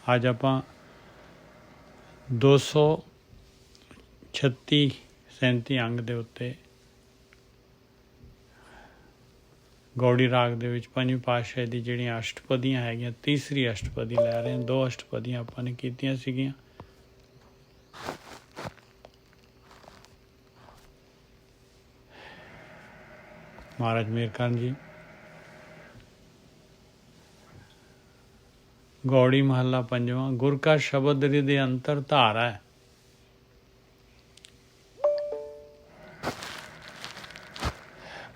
ਅੱਜ ਆਪਾਂ 236-37 ਅੰਗ ਦੇ ਉੱਤੇ ਗੌੜੀ ਰਾਗ ਦੇ ਵਿੱਚ ਪੰਜਵੀਂ ਪਾਤਸ਼ਾਹੀ ਦੀ ਜਿਹੜੀਆਂ ਅਸ਼ਟਪਦੀਆਂ ਹੈਗੀਆਂ, ਤੀਸਰੀ ਅਸ਼ਟਪਦੀ ਲੈ ਰਹੇ ਹਾਂ। 2 ਅਸ਼ਟਪਦੀਆਂ ਆਪਾਂ ਨੇ ਕੀਤੀਆਂ ਸੀਗੀਆਂ। ਮਹਾਰਾਜ ਮੇਹਰ ਕਰਨ ਜੀ। ਗੌੜੀ ਮਹੱਲਾ ਪੰਜਵਾਂ। ਗੁਰ ਕਾ ਸ਼ਬਦ ਹਿਰਦੇ ਅੰਤਰ ਧਾਰੈ,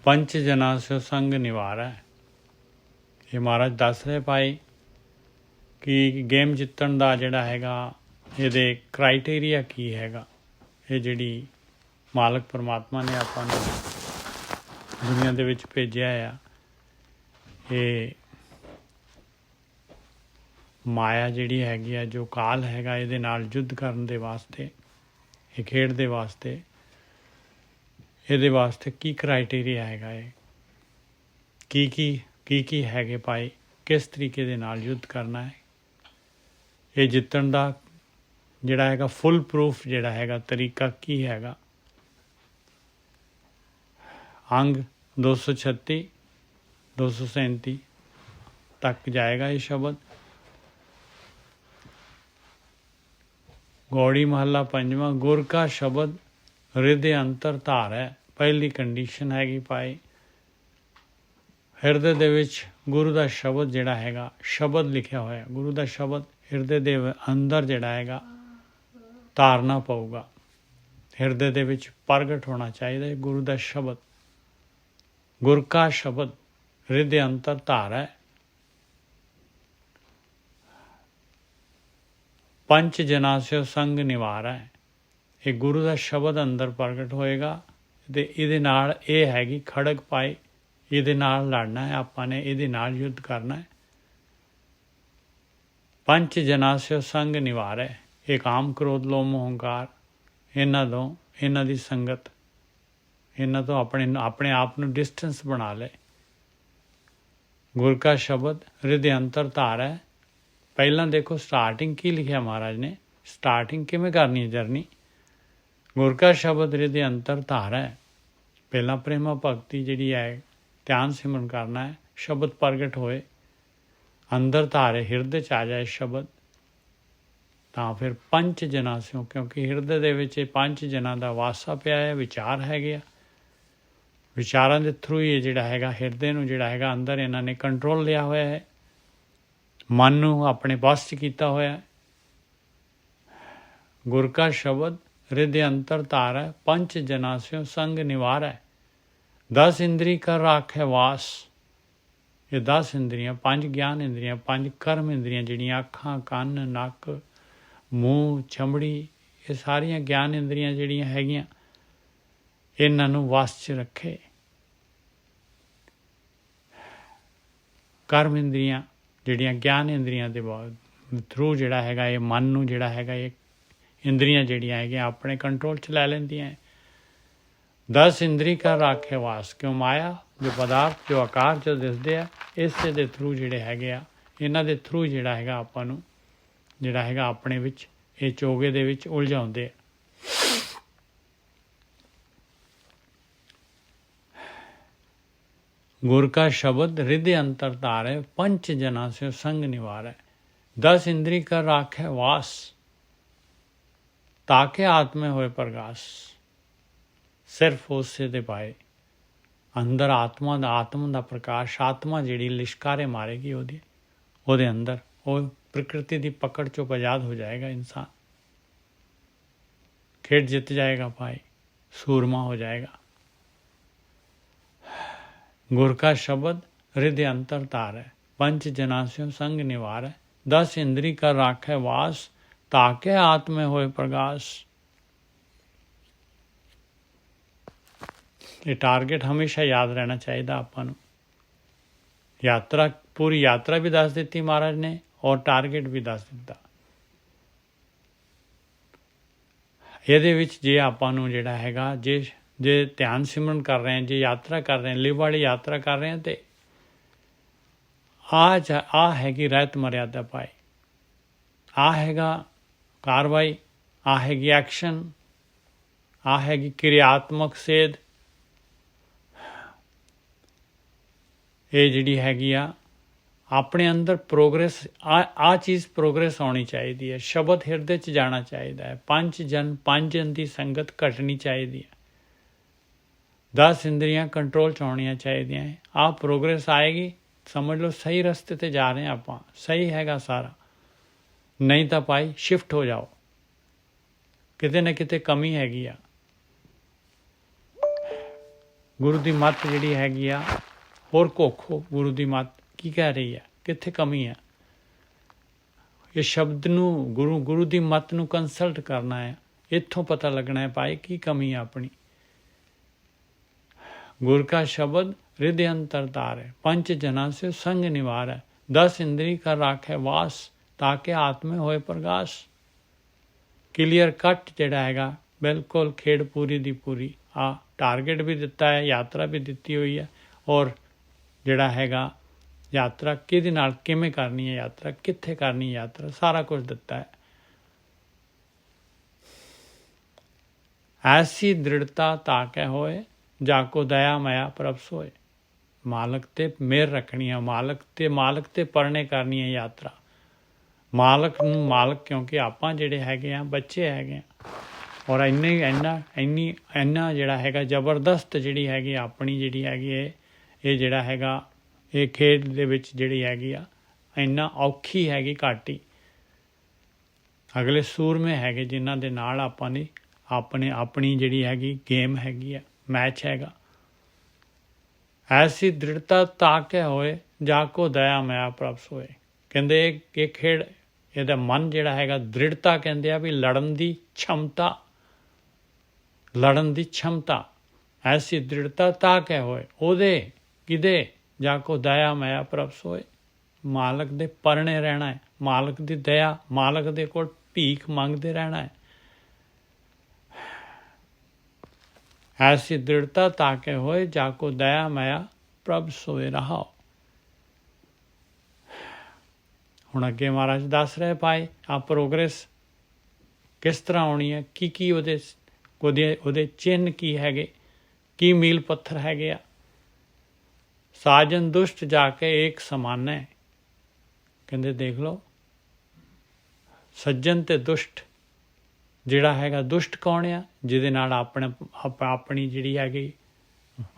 ਪੰਚ ਜਨਾਂ ਸਿਓ ਸੰਗ ਨਿਵਾਰੈ। ਇਹ ਮਹਾਰਾਜ ਦੱਸ ਰਹੇ ਭਾਈ ਕਿ ਗੇਮ ਜਿੱਤਣ ਦਾ ਜਿਹੜਾ ਹੈਗਾ ਇਹਦੇ ਕ੍ਰਾਈਟੇਰੀਆ ਕੀ ਹੈਗਾ। ਇਹ ਜਿਹੜੀ ਮਾਲਕ ਪਰਮਾਤਮਾ ਨੇ ਆਪਾਂ ਨੂੰ ਦੁਨੀਆ ਦੇ ਵਿੱਚ ਭੇਜਿਆ ਆ, ਇਹ ਮਾਇਆ ਜਿਹੜੀ ਹੈਗੀ ਆ, ਜੋ ਕਾਲ ਹੈਗਾ, ਇਹਦੇ ਨਾਲ ਯੁੱਧ ਕਰਨ ਦੇ ਵਾਸਤੇ, ਇਹ ਖੇਡ ਦੇ ਵਾਸਤੇ, ਇਹਦੇ ਵਾਸਤੇ ਕੀ ਕ੍ਰਾਈਟੇਰੀਆ ਹੈਗਾ, ਇਹ ਕੀ ਹੈਗੇ ਭਾਈ, ਕਿਸ ਤਰੀਕੇ ਦੇ ਨਾਲ ਯੁੱਧ ਕਰਨਾ ਹੈ। ਇਹ ਜਿੱਤਣ ਦਾ ਜਿਹੜਾ ਹੈਗਾ ਫੁੱਲ ਪ੍ਰੂਫ ਜਿਹੜਾ ਹੈਗਾ ਤਰੀਕਾ ਕੀ ਹੈਗਾ। ਅੰਗ 236 237 ਤੱਕ ਜਾਏਗਾ ਇਹ ਸ਼ਬਦ। ਗੌੜੀ ਮਹੱਲਾ ਪੰਜਵਾਂ। ਗੁਰ ਕਾ ਸ਼ਬਦ ਹਿਰਦੇ ਅੰਤਰ ਧਾਰੈ। ਪਹਿਲੀ ਕੰਡੀਸ਼ਨ ਹੈਗੀ ਭਾਈ, ਹਿਰਦੇ ਦੇ ਵਿੱਚ ਗੁਰੂ ਦਾ ਸ਼ਬਦ ਜਿਹੜਾ ਹੈਗਾ, ਸ਼ਬਦ ਲਿਖਿਆ ਹੋਇਆ, ਗੁਰੂ ਦਾ ਸ਼ਬਦ ਹਿਰਦੇ ਦੇ ਅੰਦਰ ਜਿਹੜਾ ਹੈਗਾ ਧਾਰਨਾ ਪਊਗਾ। ਹਿਰਦੇ ਦੇ ਵਿੱਚ ਪ੍ਰਗਟ ਹੋਣਾ ਚਾਹੀਦਾ ਹੈ ਗੁਰੂ ਦਾ ਸ਼ਬਦ। ਗੁਰ ਕਾ ਸ਼ਬਦ ਹਿਰਦੇ ਅੰਤਰ ਧਾਰੈ, ਪੰਚ ਜਨਾਂ ਸਿਓ ਸੰਗ ਨਿਵਾਰੈ। ਇਹ ਗੁਰੂ ਦਾ ਸ਼ਬਦ ਅੰਦਰ ਪ੍ਰਗਟ ਹੋਏਗਾ ਅਤੇ ਇਹਦੇ ਨਾਲ ਇਹ ਹੈਗੀ ਖੜਗ ਪਾਈ, ਇਹਦੇ ਨਾਲ ਲੜਨਾ ਹੈ ਆਪਾਂ ਨੇ, ਇਹਦੇ ਨਾਲ ਯੁੱਧ ਕਰਨਾ ਹੈ। ਪੰਚ ਜਨਾਂ ਸਿਓ ਸੰਗ ਨਿਵਾਰੈ। ਇਹ ਕਾਮ ਕ੍ਰੋਧ ਲੋਭ ਮੋਹ ਹੰਕਾਰ, ਇਹਨਾਂ ਦੀ ਸੰਗਤ, ਇਹਨਾਂ ਤੋਂ ਆਪਣੇ ਆਪ ਨੂੰ ਡਿਸਟੈਂਸ ਬਣਾ ਲੈ। ਗੁਰ ਕਾ ਸ਼ਬਦ ਹਿਰਦੇ ਅੰਤਰ ਧਾਰੈ। ਪਹਿਲਾਂ ਦੇਖੋ ਸਟਾਰਟਿੰਗ ਕੀ ਲਿਖਿਆ ਮਹਾਰਾਜ ਨੇ, ਸਟਾਰਟਿੰਗ ਕਿਵੇਂ ਕਰਨੀ ਹੈ ਜਰਨੀ। ਗੁਰ ਕਾ ਸ਼ਬਦ ਹਿਰਦੇ ਅੰਤਰ ਧਾਰੈ। ਪਹਿਲਾਂ ਪ੍ਰੇਮਾ ਭਗਤੀ ਜਿਹੜੀ ਹੈ, ਧਿਆਨ ਸਿਮਰਨ ਕਰਨਾ ਹੈ, ਸ਼ਬਦ ਪ੍ਰਗਟ ਹੋਏ, ਅੰਦਰ ਧਾਰੇ, ਹਿਰਦੇ 'ਚ ਆ ਜਾਏ ਸ਼ਬਦ, ਤਾਂ ਫਿਰ ਪੰਚ ਜਨਾਂ ਸਿਓ, ਕਿਉਂਕਿ ਹਿਰਦੇ ਦੇ ਵਿੱਚ ਇਹ ਪੰਜ ਜਨਾਂ ਦਾ ਵਾਸਾ ਪਿਆ ਹੈ, ਵਿਚਾਰ ਹੈਗੇ ਆ। ਵਿਚਾਰਾਂ ਦੇ ਥਰੂ ਹੀ ਇਹ ਜਿਹੜਾ ਹੈਗਾ ਹਿਰਦੇ ਨੂੰ ਜਿਹੜਾ ਹੈਗਾ ਅੰਦਰ ਇਹਨਾਂ ਨੇ ਕੰਟਰੋਲ ਲਿਆ ਹੋਇਆ ਹੈ, ਮਨ ਨੂੰ ਆਪਣੇ ਵੱਸ 'ਚ ਕੀਤਾ ਹੋਇਆ। ਗੁਰ ਕਾ ਸ਼ਬਦ ਹਿਰਦੇ ਅੰਤਰ ਧਾਰੈ, ਪੰਚ ਜਨਾਂ ਸਿਓ ਸੰਗ ਨਿਵਾਰੈ। 10 ਇੰਦਰੀ ਕਰ ਰਾਖੈ ਵਾਸ। ਇਹ 10 ਇੰਦਰੀਆਂ, 5 ਗਿਆਨ ਇੰਦਰੀਆਂ, 5 ਕਰਮ ਇੰਦਰੀਆਂ ਜਿਹੜੀਆਂ ਅੱਖਾਂ, ਕੰਨ, ਨੱਕ, ਮੂੰਹ, ਚਮੜੀ, ਇਹ ਸਾਰੀਆਂ ਗਿਆਨ ਇੰਦਰੀਆਂ ਜਿਹੜੀਆਂ ਹੈਗੀਆਂ, ਇਹਨਾਂ ਨੂੰ ਵਸ 'ਚ ਰੱਖੇ। ਕਰਮ ਇੰਦਰੀਆਂ ਜਿਹੜੀਆਂ ਗਿਆਨ ਇੰਦਰੀਆਂ ਦੇ ਥਰੂ ਜਿਹੜਾ ਹੈਗਾ ਇਹ ਮਨ ਨੂੰ ਜਿਹੜਾ ਹੈਗਾ ਇਹ ਇੰਦਰੀਆਂ ਜਿਹੜੀਆਂ ਹੈਗੀਆਂ ਆਪਣੇ ਕੰਟਰੋਲ 'ਚ ਲੈ ਲੈਂਦੀਆਂ। 10 ਇੰਦਰੀ ਕਰ ਰਾਖੇ ਵਾਸ। ਕਿਉਂ ਮਾਇਆ ਜੋ ਪਦਾਰਥ, ਜੋ ਆਕਾਰ ਜੋ ਦਿਸਦੇ ਆ, ਇਸੇ ਦੇ ਥਰੂ ਜਿਹੜੇ ਹੈਗੇ ਆ, ਇਹਨਾਂ ਦੇ ਥਰੂ ਜਿਹੜਾ ਹੈਗਾ ਆਪਾਂ ਨੂੰ ਜਿਹੜਾ ਹੈਗਾ ਆਪਣੇ ਵਿੱਚ ਇਹ ਚੋਗੇ ਦੇ ਵਿੱਚ ਉਲਝਾਉਂਦੇ ਆ। ਗੁਰ ਕਾ ਸ਼ਬਦ ਹਿਰਦੇ ਅੰਤਰ ਧਾਰੈ, ਪੰਚ ਜਨਾਂ ਸਿਓ ਸੰਗ ਨਿਵਾਰੈ। 10 ਇੰਦਰੀ ਕਰ ਰਾਖੈ ਵਾਸ, ਤਾਕੇ ਆਤਮੇ ਹੋਏ ਪ੍ਰਗਾਸ। ਸਿਰਫ ਉਸੇ ਦੇ ਪਾਏ ਅੰਦਰ ਆਤਮਾ ਦਾ ਪ੍ਰਕਾਸ਼, ਆਤਮਾ ਜਿਹੜੀ ਲਿਸ਼ਕਾਰੇ ਮਾਰੇਗੀ ਉਹਦੇ ਅੰਦਰ, ਉਹ ਪ੍ਰਕਿਰਤੀ ਦੀ ਪਕੜ 'ਚੋਂ ਆਜ਼ਾਦ ਹੋ ਜਾਏਗਾ ਇਨਸਾਨ, ਖੇਡ ਜਿੱਤ ਜਾਏਗਾ ਭਾਈ, ਸੂरमा ਹੋ ਜਾਏਗਾ। ਗੁਰ ਕਾ ਸ਼ਬਦ ਹਿਰਦੇ ਅੰਤਰ ਧਾਰੈ, ਪੰਚ ਜਨਾਂ ਸਿਓ ਸੰਗ ਨਿਵਾਰੈ। 10 ਇੰਦਰੀ ਕਰ ਰਾਖੈ ਵਾਸ, ਤਾਕੇ ਆਤਮੇ ਹੋਏ ਪ੍ਰਗਾਸ। ਇਹ ਟਾਰਗੇਟ ਹਮੇਸ਼ਾ ਯਾਦ ਰਹਿਣਾ ਚਾਹੀਦਾ ਆਪਾਂ ਨੂੰ। ਯਾਤਰਾ, ਪੂਰੀ ਯਾਤਰਾ ਵੀ ਦੱਸ ਦਿੱਤੀ ਮਹਾਰਾਜ ਨੇ, ਔਰ ਟਾਰਗੇਟ ਵੀ ਦੱਸ ਦਿੱਤਾ। ਇਹਦੇ ਵਿੱਚ ਜੇ ਆਪਾਂ ਨੂੰ ਜਿਹੜਾ ਹੈਗਾ ਜੇ ਧਿਆਨ ਸਿਮਰਨ ਕਰ ਰਹੇ ਹਾਂ, ਜੇ ਯਾਤਰਾ ਕਰ ਰਹੇ ਹਾਂ, ਲਿਵ ਵਾਲੀ ਯਾਤਰਾ ਕਰ ਰਹੇ ਹਾਂ, ਤੇ ਆ ਹੈਗੀ ਰਹਿਤ ਮਰਿਆਦਾ ਪਾਈ। ਆ ਹੈਗਾ ਕਾਰਵਾਈ, ਆ ਹੈਗੀ ਐਕਸ਼ਨ, ਆ ਹੈਗੀ ਕਿਰਿਆਤਮਕ ਸੇਧ। ਇਹ ਜਿਹੜੀ ਹੈਗੀ ਆ ਆਪਣੇ ਅੰਦਰ ਪ੍ਰੋਗਰੈਸ, ਆ ਚੀਜ਼ ਪ੍ਰੋਗਰੈਸ ਆਉਣੀ ਚਾਹੀਦੀ ਹੈ। ਸ਼ਬਦ ਹਿਰਦੇ 'ਚ ਜਾਣਾ ਚਾਹੀਦਾ ਹੈ। ਪੰਜ ਜਨ ਦੀ ਸੰਗਤ ਘਟਣੀ ਚਾਹੀਦੀ ਹੈ। 10 ਇੰਦਰੀਆਂ ਕੰਟਰੋਲ 'ਚ ਆਉਣੀਆਂ ਚਾਹੀਦੀਆਂ ਹੈ। ਆਹ ਪ੍ਰੋਗਰੈਸ ਆਏਗੀ, ਸਮਝ ਲਓ ਸਹੀ ਰਸਤੇ 'ਤੇ ਜਾ ਰਹੇ ਹਾਂ ਆਪਾਂ, ਸਹੀ ਹੈਗਾ ਸਾਰਾ। ਨਹੀਂ ਤਾਂ ਭਾਈ ਸ਼ਿਫਟ ਹੋ ਜਾਓ, ਕਿਤੇ ਨਾ ਕਿਤੇ ਕਮੀ ਹੈਗੀ ਆ। ਗੁਰੂ ਦੀ ਮੱਤ ਜਿਹੜੀ ਹੈਗੀ ਆ, ਹੋਰ ਘੋਖੋ ਗੁਰੂ ਦੀ ਮੱਤ ਕੀ ਕਹਿ ਰਹੀ ਹੈ, ਕਿੱਥੇ ਕਮੀ ਹੈ। ਇਹ ਸ਼ਬਦ ਨੂੰ ਗੁਰੂ ਦੀ ਮੱਤ ਨੂੰ ਕੰਸਲਟ ਕਰਨਾ ਹੈ, ਇੱਥੋਂ ਪਤਾ ਲੱਗਣਾ ਹੈ ਭਾਈ ਕੀ ਕਮੀ ਹੈ ਆਪਣੀ। गुर का शब्द हृदय अंतर तार है, पंच जना से संग निवार है, 10 इंद्री कर राखे वास, ताकि आत्मे होए प्रकाश। क्लीयर कट ਜਿਹੜਾ ਹੈਗਾ ਬਿਲਕੁਲ ਖੇਡ ਪੂਰੀ ਦੀ ਪੂਰੀ। ਆ ਟਾਰਗੇਟ ਵੀ ਦਿੱਤਾ ਹੈ, ਯਾਤਰਾ ਵੀ ਦਿੱਤੀ ਹੋਈ ਹੈ, ਔਰ ਜਿਹੜਾ ਹੈਗਾ ਯਾਤਰਾ ਕਿਹਦੇ ਨਾਲ ਕਿਵੇਂ ਕਰਨੀ ਹੈ, ਯਾਤਰਾ ਕਿੱਥੇ ਕਰਨੀ, ਯਾਤਰਾ ਸਾਰਾ ਕੁਝ ਦਿੱਤਾ ਹੈ। ਐਸੀ ਦ੍ਰਿੜਤਾ ਤਾਕੇ ਹੋਏ, ਜਾਕੋ ਦਇਆ ਮਾਇਆ ਪ੍ਰਭ ਸੋਏ। ਮਾਲਕ ਤੇ ਮਿਹਰ ਰੱਖਣੀ ਹੈ, ਮਾਲਕ ਤੇ ਪਰਣੇ ਕਰਨੀ ਹੈ ਯਾਤਰਾ। ਮਾਲਕ ਨੂੰ ਮਾਲਕ, ਕਿਉਂਕਿ ਆਪਾਂ ਜਿਹੜੇ ਹੈਗੇ ਆ ਬੱਚੇ ਹੈਗੇ ਆ, ਔਰ ਇੰਨਾ ਜਿਹੜਾ ਹੈਗਾ ਜ਼ਬਰਦਸਤ ਜਿਹੜੀ ਹੈਗੀ ਆਪਣੀ ਜਿਹੜੀ ਹੈਗੀ ਇਹ ਜਿਹੜਾ ਹੈਗਾ ਇਹ ਖੇਡ ਦੇ ਵਿੱਚ ਜਿਹੜੀ ਹੈਗੀ ਆ ਇੰਨਾ ਔਖੀ ਹੈਗੀ ਘਾਟੀ। ਅਗਲੇ ਸੂਰਮੇ ਹੈਗੇ ਜਿਨ੍ਹਾਂ ਦੇ ਨਾਲ ਆਪਾਂ ਨੇ ਆਪਣੀ ਜਿਹੜੀ ਹੈਗੀ ਗੇਮ ਹੈਗੀ ਆ, ਮੈਚ ਹੈਗਾ। ਐਸੀ ਦ੍ਰਿੜਤਾ ਤਾਕੇ ਹੋਏ, ਜਾਕੋ ਦਇਆ ਮਾਇਆ ਪ੍ਰਭ ਸੋਏ। ਕਹਿੰਦੇ ਇਹ ਖੇਡ, ਇਹਦਾ ਮਨ ਜਿਹੜਾ ਹੈਗਾ ਦ੍ਰਿੜਤਾ ਕਹਿੰਦੇ ਆ ਵੀ ਲੜਨ ਦੀ ਛਮਤਾ। ਐਸੀ ਦ੍ਰਿੜਤਾ ਤਾਕੇ ਹੋਏ, ਉਹਦੇ ਕਿਹਦੇ, ਜਾਕੋ ਦਇਆ ਮਾਇਆ ਪ੍ਰਭ ਸੋਏ। ਮਾਲਕ ਦੇ ਪਰਣੇ ਰਹਿਣਾ ਹੈ, ਮਾਲਕ ਦੀ ਦਇਆ, ਮਾਲਕ ਦੇ ਕੋਲ ਭੀਖ ਮੰਗਦੇ ਰਹਿਣਾ ਹੈ। ऐसी दृढ़ता ताके होए, जाको दया माया प्रभ सोए रहाओ। ਹੁਣ ਅੱਗੇ ਮਹਾਰਾਜ ਦੱਸ ਰਹੇ ਭਾਈ ਆ ਪ੍ਰੋਗਰੈਸ ਕਿਸ ਤਰ੍ਹਾਂ ਆਉਣੀ ਹੈ, ਕੀ ਉਹਦੇ ਚਿੰਨ੍ਹ ਕੀ ਹੈਗੇ, ਕੀ ਮੀਲ ਪੱਥਰ ਹੈਗੇ ਆ। ਸਾਜਨ ਦੁਸ਼ਟ ਜਾ ਕੇ ਏਕ ਸਮਾਨ ਹੈ। ਕਹਿੰਦੇ ਦੇਖ ਲਓ ਸੱਜਣ ਤੇ ਦੁਸ਼ਟ ਜਿਹੜਾ ਹੈਗਾ, ਦੁਸ਼ਟ ਕੌਣ ਆ, ਜਿਹਦੇ ਨਾਲ ਆਪਣੀ ਜਿਹੜੀ ਹੈਗੀ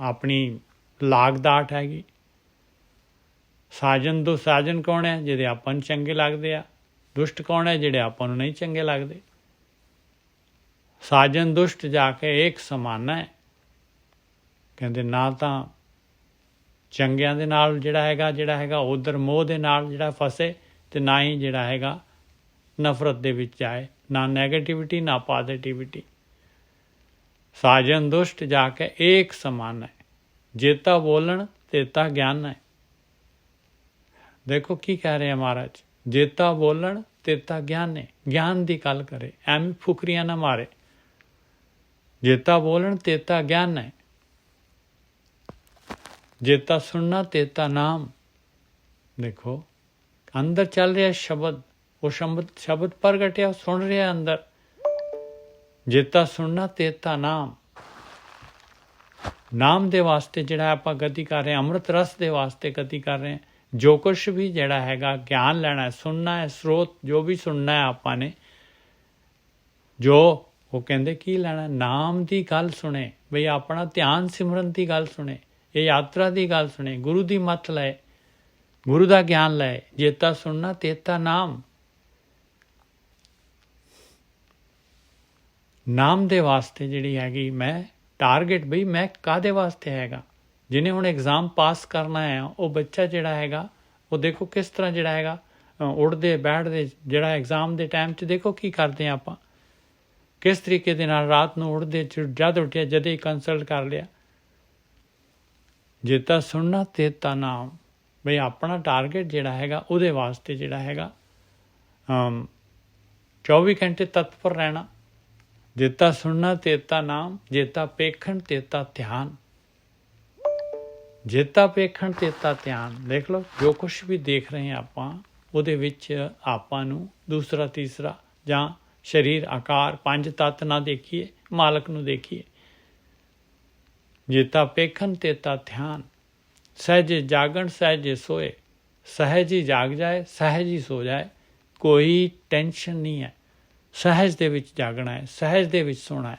ਆਪਣੀ ਲਾਗਦਾਟ ਹੈਗੀ। ਸਾਜਨ ਕੌਣ ਹੈ, ਜਿਹਦੇ ਆਪਾਂ ਨੂੰ ਚੰਗੇ ਲੱਗਦੇ ਆ। ਦੁਸ਼ਟ ਕੌਣ ਹੈ, ਜਿਹੜੇ ਆਪਾਂ ਨੂੰ ਨਹੀਂ ਚੰਗੇ ਲੱਗਦੇ। ਸਾਜਨ ਦੁਸ਼ਟ ਜਾ ਕੇ ਏਕ ਸਮਾਨਾ ਹੈ। ਕਹਿੰਦੇ ਨਾ ਤਾਂ ਚੰਗਿਆਂ ਦੇ ਨਾਲ ਜਿਹੜਾ ਹੈਗਾ ਉਧਰ ਮੋਹ ਦੇ ਨਾਲ ਜਿਹੜਾ ਫਸੇ, ਤੇ ਨਾ ਹੀ ਜਿਹੜਾ ਹੈਗਾ ਨਫ਼ਰਤ ਦੇ ਵਿੱਚ ਆਏ, ਨਾ ਨੈਗੇਟਿਵਿਟੀ ਨਾ ਪॉजिटिविटी। ਸਾਜਨ ਦੁਸ਼ਟ ਜਾ ਕੇ ਏਕ ਸਮਾਨ ਹੈ, ਜੇਤਾ ਬੋਲਣ ਤੇਤਾ ਗਿਆਨ ਹੈ। ਦੇਖੋ ਕੀ ਕਹਿ ਰਹੇ ਮਹਾਰਾਜ, ਜੇਤਾ ਬੋਲਣ ਤੇਤਾ ਗਿਆਨ ਹੈ। ਗਿਆਨ ਦੀ ਗੱਲ ਕਰੇ, ਐਵੇਂ ਫੁਕਰੀਆਂ ਨਾ ਮਾਰੇ। ਜੇਤਾ ਬੋਲਣ ਤੇਤਾ ਗਿਆਨ ਹੈ, ਜੇਤਾ ਸੁਣਨਾ ਤੇਤਾ ਨਾਮ। ਦੇਖੋ ਅੰਦਰ ਚੱਲ ਰਿਹਾ ਸ਼ਬਦ, ਉਹ ਸ਼ਬਦ ਪ੍ਰਗਟਿਆ, ਸੁਣ ਰਿਹਾ ਅੰਦਰ। ਜੇਤਾ ਸੁਣਨਾ ਤੇਤਾ ਨਾਮ। ਨਾਮ ਦੇ ਵਾਸਤੇ ਜਿਹੜਾ ਆਪਾਂ ਗਤੀ ਕਰ ਰਹੇ ਹਾਂ, ਅੰਮ੍ਰਿਤ ਰਸ ਦੇ ਵਾਸਤੇ ਗਤੀ ਕਰ ਰਹੇ ਹਾਂ। ਜੋ ਕੁਛ ਵੀ ਜਿਹੜਾ ਹੈਗਾ ਗਿਆਨ ਲੈਣਾ ਹੈ, ਸੁਣਨਾ ਹੈ, ਸਰੋਤ ਜੋ ਵੀ ਸੁਣਨਾ ਹੈ ਆਪਾਂ ਨੇ, ਜੋ ਉਹ ਕਹਿੰਦੇ ਕੀ ਲੈਣਾ, ਨਾਮ ਦੀ ਗੱਲ ਸੁਣੇ ਬਈ, ਆਪਣਾ ਧਿਆਨ ਸਿਮਰਨ ਦੀ ਗੱਲ ਸੁਣੇ, ਇਹ ਯਾਤਰਾ ਦੀ ਗੱਲ ਸੁਣੇ, ਗੁਰੂ ਦੀ ਮੱਤ ਲਏ, ਗੁਰੂ ਦਾ ਗਿਆਨ ਲਏ। ਜੇਤਾ ਸੁਣਨਾ ਤੇਤਾ ਨਾਮ। ਨਾਮ ਦੇ ਵਾਸਤੇ ਜਿਹੜੀ ਹੈਗੀ ਮੈਂ ਟਾਰਗੇਟ, ਬਈ ਮੈਂ ਕਾਹਦੇ ਵਾਸਤੇ ਹੈਗਾ। ਜਿਹਨੇ ਹੁਣ ਐਗਜ਼ਾਮ ਪਾਸ ਕਰਨਾ ਹੈ, ਉਹ ਬੱਚਾ ਜਿਹੜਾ ਹੈਗਾ ਉਹ ਦੇਖੋ ਕਿਸ ਤਰ੍ਹਾਂ ਜਿਹੜਾ ਹੈਗਾ ਉੱਠਦੇ ਬੈਠਦੇ, ਜਿਹੜਾ ਐਗਜ਼ਾਮ ਦੇ ਟਾਈਮ 'ਚ ਦੇਖੋ ਕੀ ਕਰਦੇ ਹਾਂ ਆਪਾਂ, ਕਿਸ ਤਰੀਕੇ ਦੇ ਨਾਲ ਰਾਤ ਨੂੰ ਉੱਠਦੇ, ਜਦ ਉੱਠਿਆ ਜਦੇ ਹੀ ਕੰਸਲਟ ਕਰ ਲਿਆ। ਜੇਤਾ ਸੁਣਨਾ ਤੇਤਾ ਨਾਮ, ਬਈ ਆਪਣਾ ਟਾਰਗੇਟ ਜਿਹੜਾ ਹੈਗਾ ਉਹਦੇ ਵਾਸਤੇ ਜਿਹੜਾ ਹੈਗਾ 24 ਘੰਟੇ ਤਤਪਰ ਰਹਿਣਾ। ਜੇਤਾ ਸੁਣਨਾ ਤੇਤਾ ਨਾਮ, ਜੇਤਾ ਪੇਖਣ ਤੇਤਾ ਧਿਆਨ। ਜੇਤਾ ਪੇਖਣ ਤੇਤਾ ਧਿਆਨ। ਦੇਖ ਲਓ ਜੋ ਕੁਛ ਵੀ ਦੇਖ ਰਹੇ ਹਾਂ ਆਪਾਂ, ਉਹਦੇ ਵਿੱਚ ਆਪਾਂ ਨੂੰ ਦੂਸਰਾ ਤੀਸਰਾ ਜਾਂ ਸਰੀਰ ਆਕਾਰ 5 ਤੱਤ ਨਾ ਦੇਖੀਏ, ਮਾਲਕ ਨੂੰ ਦੇਖੀਏ। ਜੇਤਾ ਪੇਖਣ ਤੇਤਾ ਧਿਆਨ, ਸਹਿਜੇ ਜਾਗਣ ਸਹਿਜੇ ਸੋਏ। ਸਹਿਜ ਹੀ ਜਾਗ ਜਾਏ, ਸਹਿਜ ਹੀ ਸੋ ਜਾਏ, ਕੋਈ ਟੈਨਸ਼ਨ ਨਹੀਂ ਹੈ। ਸਹਿਜ ਦੇ ਵਿੱਚ ਜਾਗਣਾ ਹੈ, ਸਹਿਜ ਦੇ ਵਿੱਚ ਸੋਣਾ ਹੈ।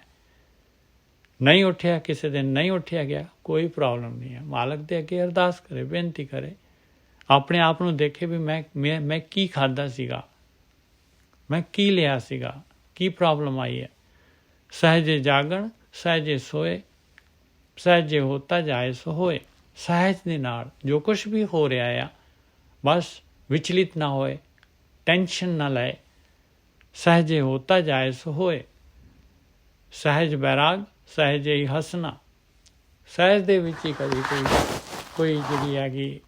ਨਹੀਂ ਉੱਠਿਆ ਕਿਸੇ ਦਿਨ, ਨਹੀਂ ਉੱਠਿਆ ਗਿਆ, ਕੋਈ ਪ੍ਰੋਬਲਮ ਨਹੀਂ ਹੈ। ਮਾਲਕ ਦੇ ਅੱਗੇ ਅਰਦਾਸ ਕਰੇ, ਬੇਨਤੀ ਕਰੇ, ਆਪਣੇ ਆਪ ਨੂੰ ਦੇਖੇ ਵੀ ਮੈਂ ਕੀ ਖਾਧਾ ਸੀਗਾ, ਮੈਂ ਕੀ ਲਿਆ ਸੀਗਾ, ਕੀ ਪ੍ਰੋਬਲਮ ਆਈ ਹੈ। ਸਹਿਜੇ ਜਾਗਣ ਸਹਿਜੇ ਸੋਏ, ਸਹਿਜੇ ਹੋਤਾ ਜਾਏ ਸੋ ਹੋਏ। ਸਹਿਜ ਦੇ ਨਾਲ ਜੋ ਕੁਛ ਵੀ ਹੋ ਰਿਹਾ ਆ, ਬਸ ਵਿਚਲਿਤ ਨਾ ਹੋਏ, ਟੈਨਸ਼ਨ ਨਾ ਲਏ। ਸਹਿਜੇ ਹੋਤਾ ਜਾਏ ਸੋ ਹੋਏ। ਸਹਿਜ ਬੈਰਾਗ ਸਹਿਜੇ ਹੀ ਹੱਸਣਾ। ਸਹਿਜ ਦੇ ਵਿੱਚ ਹੀ ਕਦੀ ਕੋਈ ਜਿਹੜੀ ਹੈਗੀ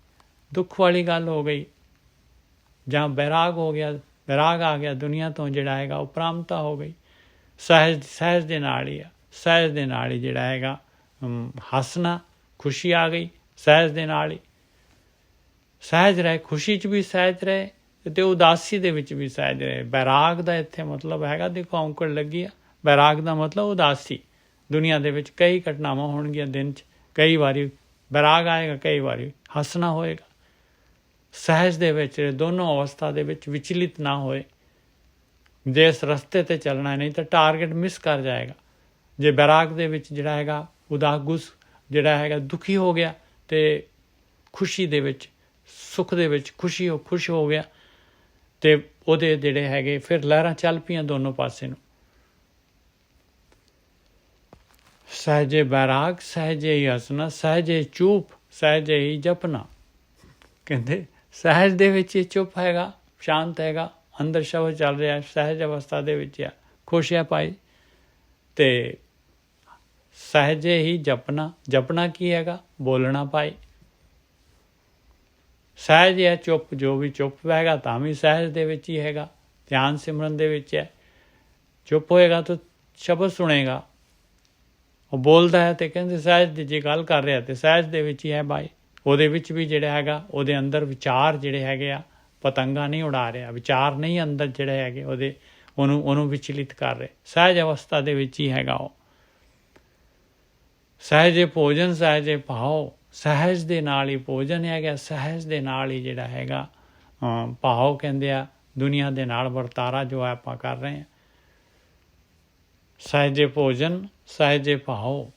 ਦੁੱਖ ਵਾਲੀ ਗੱਲ ਹੋ ਗਈ ਜਾਂ ਬੈਰਾਗ ਹੋ ਗਿਆ, ਬੈਰਾਗ ਆ ਗਿਆ ਦੁਨੀਆ ਤੋਂ, ਜਿਹੜਾ ਹੈਗਾ ਉਪਰਾਮਤਾ ਹੋ ਗਈ। ਸਹਿਜ ਦੇ ਨਾਲ ਹੀ ਆ, ਸਹਿਜ ਦੇ ਨਾਲ ਹੀ ਜਿਹੜਾ ਹੈਗਾ ਹੱਸਣਾ, ਖੁਸ਼ੀ ਆ ਗਈ ਸਹਿਜ ਦੇ ਨਾਲ ਹੀ। ਸਹਿਜ ਰਹੇ, ਖੁਸ਼ੀ 'ਚ ਵੀ ਸਹਿਜ ਰਹੇ ਅਤੇ ਉਦਾਸੀ ਦੇ ਵਿੱਚ ਵੀ ਸਹਿਜ ਰਹੇ। ਬੈਰਾਗ ਦਾ ਇੱਥੇ ਮਤਲਬ ਹੈਗਾ, ਦੇਖੋ ਔਂਕੜ ਲੱਗੀ ਆ, ਬੈਰਾਗ ਦਾ ਮਤਲਬ ਉਦਾਸੀ। ਦੁਨੀਆ ਦੇ ਵਿੱਚ ਕਈ ਘਟਨਾਵਾਂ ਹੋਣਗੀਆਂ ਦਿਨ 'ਚ, ਕਈ ਵਾਰੀ ਬੈਰਾਗ ਆਏਗਾ, ਕਈ ਵਾਰੀ ਹੱਸਣਾ ਹੋਏਗਾ। ਸਹਿਜ ਦੇ ਵਿੱਚ ਦੋਨੋਂ ਅਵਸਥਾ ਦੇ ਵਿੱਚ ਵਿਚਲਿਤ ਨਾ ਹੋਏ। ਜੇ ਇਸ ਰਸਤੇ 'ਤੇ ਚੱਲਣਾ, ਨਹੀਂ ਤਾਂ ਟਾਰਗੇਟ ਮਿਸ ਕਰ ਜਾਏਗਾ। ਜੇ ਬੈਰਾਗ ਦੇ ਵਿੱਚ ਜਿਹੜਾ ਹੈਗਾ ਉਦਾਗੁਸ ਜਿਹੜਾ ਹੈਗਾ ਦੁਖੀ ਹੋ ਗਿਆ ਅਤੇ ਖੁਸ਼ੀ ਦੇ ਵਿੱਚ, ਸੁੱਖ ਦੇ ਵਿੱਚ ਖੁਸ਼ ਹੋ ਗਿਆ, ਅਤੇ ਉਹਦੇ ਜਿਹੜੇ ਹੈਗੇ ਫਿਰ ਲਹਿਰਾਂ ਚੱਲ ਪਈਆਂ ਦੋਨੋਂ ਪਾਸੇ ਨੂੰ। ਸਹਿਜੇ ਬੈਰਾਗ ਸਹਿਜੇ ਹੀ ਹੱਸਣਾ, ਸਹਿਜੇ ਚੁੱਪ ਸਹਿਜੇ ਹੀ ਜਪਣਾ। ਕਹਿੰਦੇ ਸਹਿਜ ਦੇ ਵਿੱਚ ਹੀ ਚੁੱਪ ਹੈਗਾ, ਸ਼ਾਂਤ ਹੈਗਾ, ਅੰਦਰ ਸ਼ਬਦ ਚੱਲ ਰਿਹਾ, ਸਹਿਜ ਅਵਸਥਾ ਦੇ ਵਿੱਚ ਆ, ਖੁਸ਼ ਹੈ ਭਾਈ। ਅਤੇ ਸਹਿਜੇ ਹੀ ਜਪਣਾ, ਜਪਣਾ ਕੀ ਹੈਗਾ? ਬੋਲਣਾ ਭਾਈ। ਸਹਿਜ ਹੈ ਚੁੱਪ, ਜੋ ਵੀ ਚੁੱਪ ਹੈਗਾ ਤਾਂ ਵੀ ਸਹਿਜ ਦੇ ਵਿੱਚ ਹੀ ਹੈਗਾ, ਧਿਆਨ ਸਿਮਰਨ ਦੇ ਵਿੱਚ ਹੈ। ਚੁੱਪ ਹੋਏਗਾ ਤਾਂ ਸ਼ਬਦ ਸੁਣੇਗਾ, ਉਹ ਬੋਲਦਾ ਹੈ ਅਤੇ ਕਹਿੰਦੇ ਸਹਿਜ ਦੀ ਜੇ ਗੱਲ ਕਰ ਰਿਹਾ ਅਤੇ ਸਹਿਜ ਦੇ ਵਿੱਚ ਹੀ ਹੈ ਭਾਈ। ਉਹਦੇ ਵਿੱਚ ਵੀ ਜਿਹੜਾ ਹੈਗਾ ਉਹਦੇ ਅੰਦਰ ਵਿਚਾਰ ਜਿਹੜੇ ਹੈਗੇ ਆ, ਪਤੰਗਾ ਨਹੀਂ ਉਡਾ ਰਿਹਾ, ਵਿਚਾਰ ਨਹੀਂ ਅੰਦਰ ਜਿਹੜੇ ਹੈਗੇ ਉਹਨੂੰ ਵਿਚਲਿਤ ਕਰ ਰਹੇ, ਸਹਿਜ ਅਵਸਥਾ ਦੇ ਵਿੱਚ ਹੀ ਹੈਗਾ ਉਹ। ਸਹਿਜੇ ਭੋਜਨ ਸਹਿਜੇ ਭਾਓ, ਸਹਿਜ ਦੇ ਨਾਲ ਹੀ ਭੋਜਨ ਹੈਗਾ, ਸਹਿਜ ਦੇ ਨਾਲ ਹੀ ਜਿਹੜਾ ਹੈਗਾ ਭਾਓ ਕਹਿੰਦੇ ਆ ਦੁਨੀਆ ਦੇ ਨਾਲ ਵਰਤਾਰਾ ਜੋ ਆਪਾਂ ਕਰ ਰਹੇ ਹਾਂ। ਸਹਿਜੇ ਭੋਜਨ ਸਹਿਜੇ ਭਾਓ,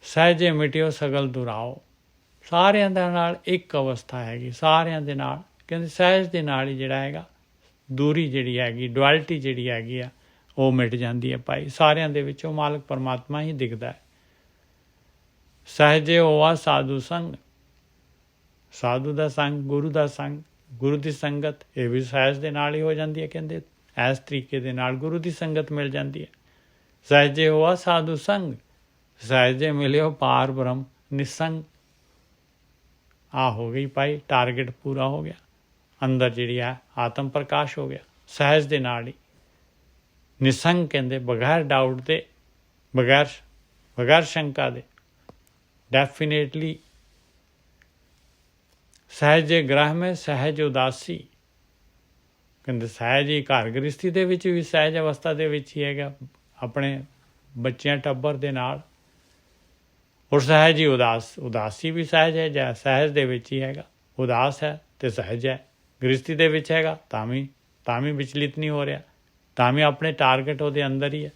ਸਹਿਜੇ ਮਿਟਿਓ ਸਗਲ ਦੁਰਾਓ। ਸਾਰਿਆਂ ਦੇ ਨਾਲ ਇੱਕ ਅਵਸਥਾ ਹੈਗੀ, ਸਾਰਿਆਂ ਦੇ ਨਾਲ ਕਹਿੰਦੇ ਸਹਿਜ ਦੇ ਨਾਲ ਹੀ ਜਿਹੜਾ ਹੈਗਾ ਦੂਰੀ ਜਿਹੜੀ ਹੈਗੀ, ਡੁਐਲਿਟੀ ਜਿਹੜੀ ਹੈਗੀ ਆ ਉਹ ਮਿਟ ਜਾਂਦੀ ਹੈ ਭਾਈ। ਸਾਰਿਆਂ ਦੇ ਵਿੱਚ ਉਹ ਮਾਲਕ ਪਰਮਾਤਮਾ ਹੀ ਦਿਖਦਾ ਹੈ। ਸਹਿਜੇ ਹੋਆ ਸਾਧੂ ਸੰਗ, ਸਾਧੂ ਦਾ ਸੰਗ, ਗੁਰੂ ਦਾ ਸੰਗ, ਗੁਰੂ ਦੀ ਸੰਗਤ, ਇਹ ਵੀ ਸਹਿਜ ਦੇ ਨਾਲ ਹੀ ਹੋ ਜਾਂਦੀ ਹੈ। ਕਹਿੰਦੇ ਇਸ ਤਰੀਕੇ ਦੇ ਨਾਲ ਗੁਰੂ ਦੀ ਸੰਗਤ ਮਿਲ ਜਾਂਦੀ ਹੈ। ਸਹਿਜੇ ਹੋਆ ਸਾਧੂ ਸੰਗ, ਸਹਿਜੇ ਮਿਲਿਓ ਪਾਰ ਬ੍ਰਹਮ ਨਿਸੰਗ। ਆ ਹੋ ਗਈ ਭਾਈ, ਟਾਰਗੇਟ ਪੂਰਾ ਹੋ ਗਿਆ, ਅੰਦਰ ਜਿਹੜੀ ਹੈ ਆਤਮ ਪ੍ਰਕਾਸ਼ ਹੋ ਗਿਆ ਸਹਿਜ ਦੇ ਨਾਲ ਹੀ। ਨਿਸੰਗ ਕਹਿੰਦੇ ਬਗੈਰ ਡਾਊਟ ਦੇ, ਬਗੈਰ ਸ਼ੰਕਾ ਦੇ, ਡੈਫੀਨੇਟਲੀ। ਸਹਿਜੇ ਗ੍ਰਹਿ ਮੈਂ ਸਹਿਜ ਉਦਾਸੀ, ਕਹਿੰਦੇ ਸਹਿਜ ਹੀ ਘਰ ਗ੍ਰਸਤੀ ਦੇ ਵਿੱਚ ਵੀ ਸਹਿਜ ਅਵਸਥਾ ਦੇ ਵਿੱਚ ਹੀ ਹੈਗਾ, ਆਪਣੇ ਬੱਚਿਆਂ ਟੱਬਰ ਦੇ ਨਾਲ। ਔਰ ਸਹਿਜ ਹੀ ਉਦਾਸੀ ਵੀ ਸਹਿਜ ਹੈ, ਜਾਂ ਸਹਿਜ ਦੇ ਵਿੱਚ ਹੀ ਹੈਗਾ। ਉਦਾਸ ਹੈ ਅਤੇ ਸਹਿਜ ਹੈ, ਗ੍ਰਸਤੀ ਦੇ ਵਿੱਚ ਹੈਗਾ ਤਾਂ ਵੀ ਵਿਚਲਿਤ ਨਹੀਂ ਹੋ ਰਿਹਾ, ਤਾਂ ਵੀ ਆਪਣੇ ਟਾਰਗੇਟ ਉਹਦੇ ਅੰਦਰ ਹੀ ਹੈ।